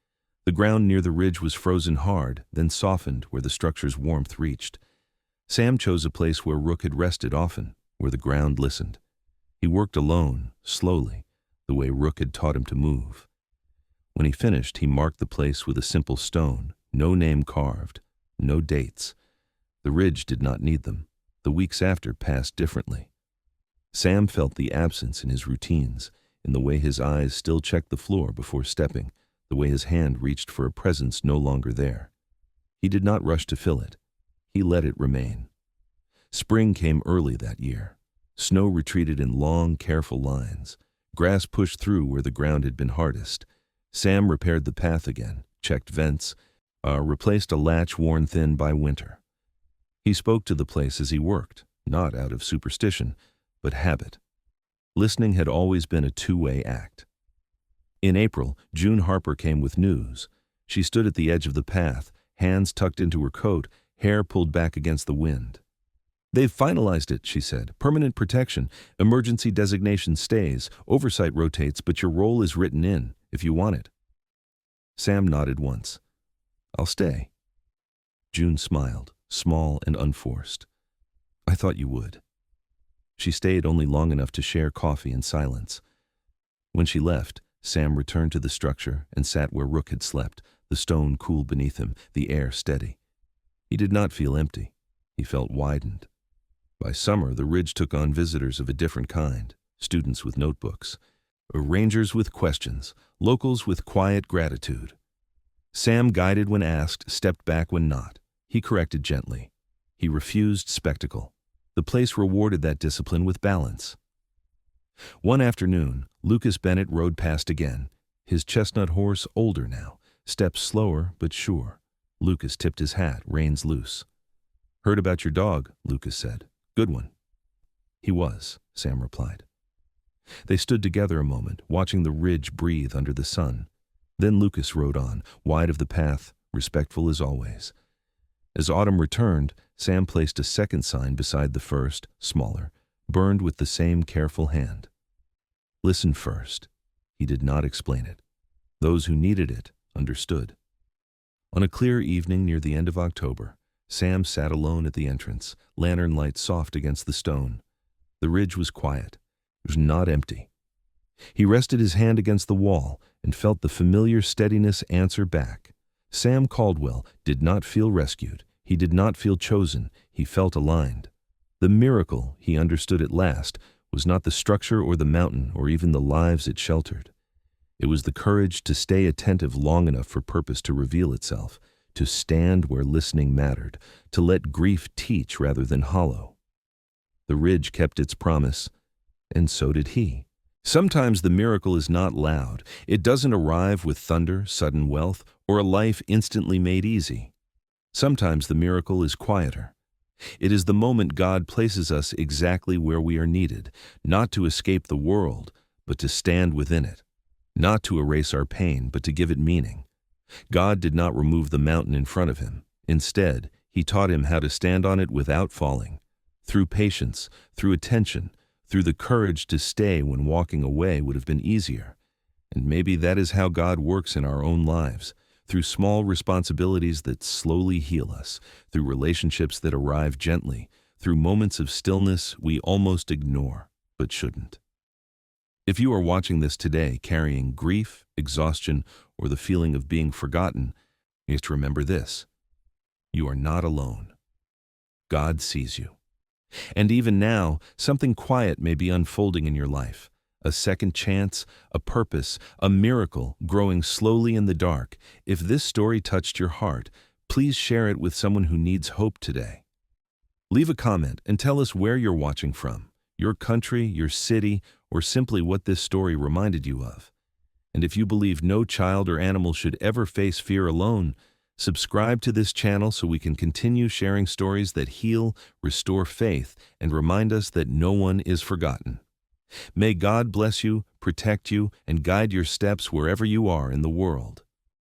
The ground near the ridge was frozen hard, then softened where the structure's warmth reached. Sam chose a place where Rook had rested often, where the ground listened. He worked alone, slowly, the way Rook had taught him to move. When he finished, he marked the place with a simple stone, no name carved, no dates. The ridge did not need them. The weeks after passed differently. Sam felt the absence in his routines, in the way his eyes still checked the floor before stepping, the way his hand reached for a presence no longer there. He did not rush to fill it. He let it remain. Spring came early that year. Snow retreated in long, careful lines. Grass pushed through where the ground had been hardest. Sam repaired the path again, checked vents, replaced a latch worn thin by winter. He spoke to the place as he worked, not out of superstition, but habit. Listening had always been a two-way act. In April, June Harper came with news. She stood at the edge of the path, hands tucked into her coat, hair pulled back against the wind. "They've finalized it," she said. "Permanent protection. Emergency designation stays. Oversight rotates, but your role is written in, if you want it." Sam nodded once. "I'll stay." June smiled, small and unforced. "I thought you would." She stayed only long enough to share coffee in silence. When she left, Sam returned to the structure and sat where Rook had slept, the stone cool beneath him, the air steady. He did not feel empty. He felt widened. By summer, the ridge took on visitors of a different kind, students with notebooks, rangers with questions, locals with quiet gratitude. Sam guided when asked, stepped back when not. He corrected gently. He refused spectacle. The place rewarded that discipline with balance. One afternoon, Lucas Bennett rode past again, his chestnut horse older now, steps slower but sure. Lucas tipped his hat, reins loose. "Heard about your dog," Lucas said. "Good one." "He was," Sam replied. They stood together a moment, watching the ridge breathe under the sun. Then Lucas rode on, wide of the path, respectful as always. As autumn returned, Sam placed a second sign beside the first, smaller, burned with the same careful hand. Listen first. He did not explain it. Those who needed it understood. On a clear evening near the end of October, Sam sat alone at the entrance, lantern light soft against the stone. The ridge was quiet. It was not empty. He rested his hand against the wall and felt the familiar steadiness answer back. Sam Caldwell did not feel rescued. He did not feel chosen. He felt aligned. The miracle, he understood at last, was not the structure or the mountain or even the lives it sheltered. It was the courage to stay attentive long enough for purpose to reveal itself, to stand where listening mattered, to let grief teach rather than hollow. The ridge kept its promise, and so did he. Sometimes the miracle is not loud. It doesn't arrive with thunder, sudden wealth, or a life instantly made easy. Sometimes the miracle is quieter. It is the moment God places us exactly where we are needed, not to escape the world, but to stand within it, not to erase our pain, but to give it meaning. God did not remove the mountain in front of him. Instead, he taught him how to stand on it without falling, through patience, through attention, through the courage to stay when walking away would have been easier. And maybe that is how God works in our own lives, through small responsibilities that slowly heal us, through relationships that arrive gently, through moments of stillness we almost ignore, but shouldn't. If you are watching this today carrying grief, exhaustion, or the feeling of being forgotten, you have to remember this: you are not alone. God sees you. And even now, something quiet may be unfolding in your life. A second chance, a purpose, a miracle growing slowly in the dark. If this story touched your heart, please share it with someone who needs hope today. Leave a comment and tell us where you're watching from, your country, your city, or simply what this story reminded you of. And if you believe no child or animal should ever face fear alone, subscribe to this channel so we can continue sharing stories that heal, restore faith, and remind us that no one is forgotten. May God bless you, protect you, and guide your steps wherever you are in the world.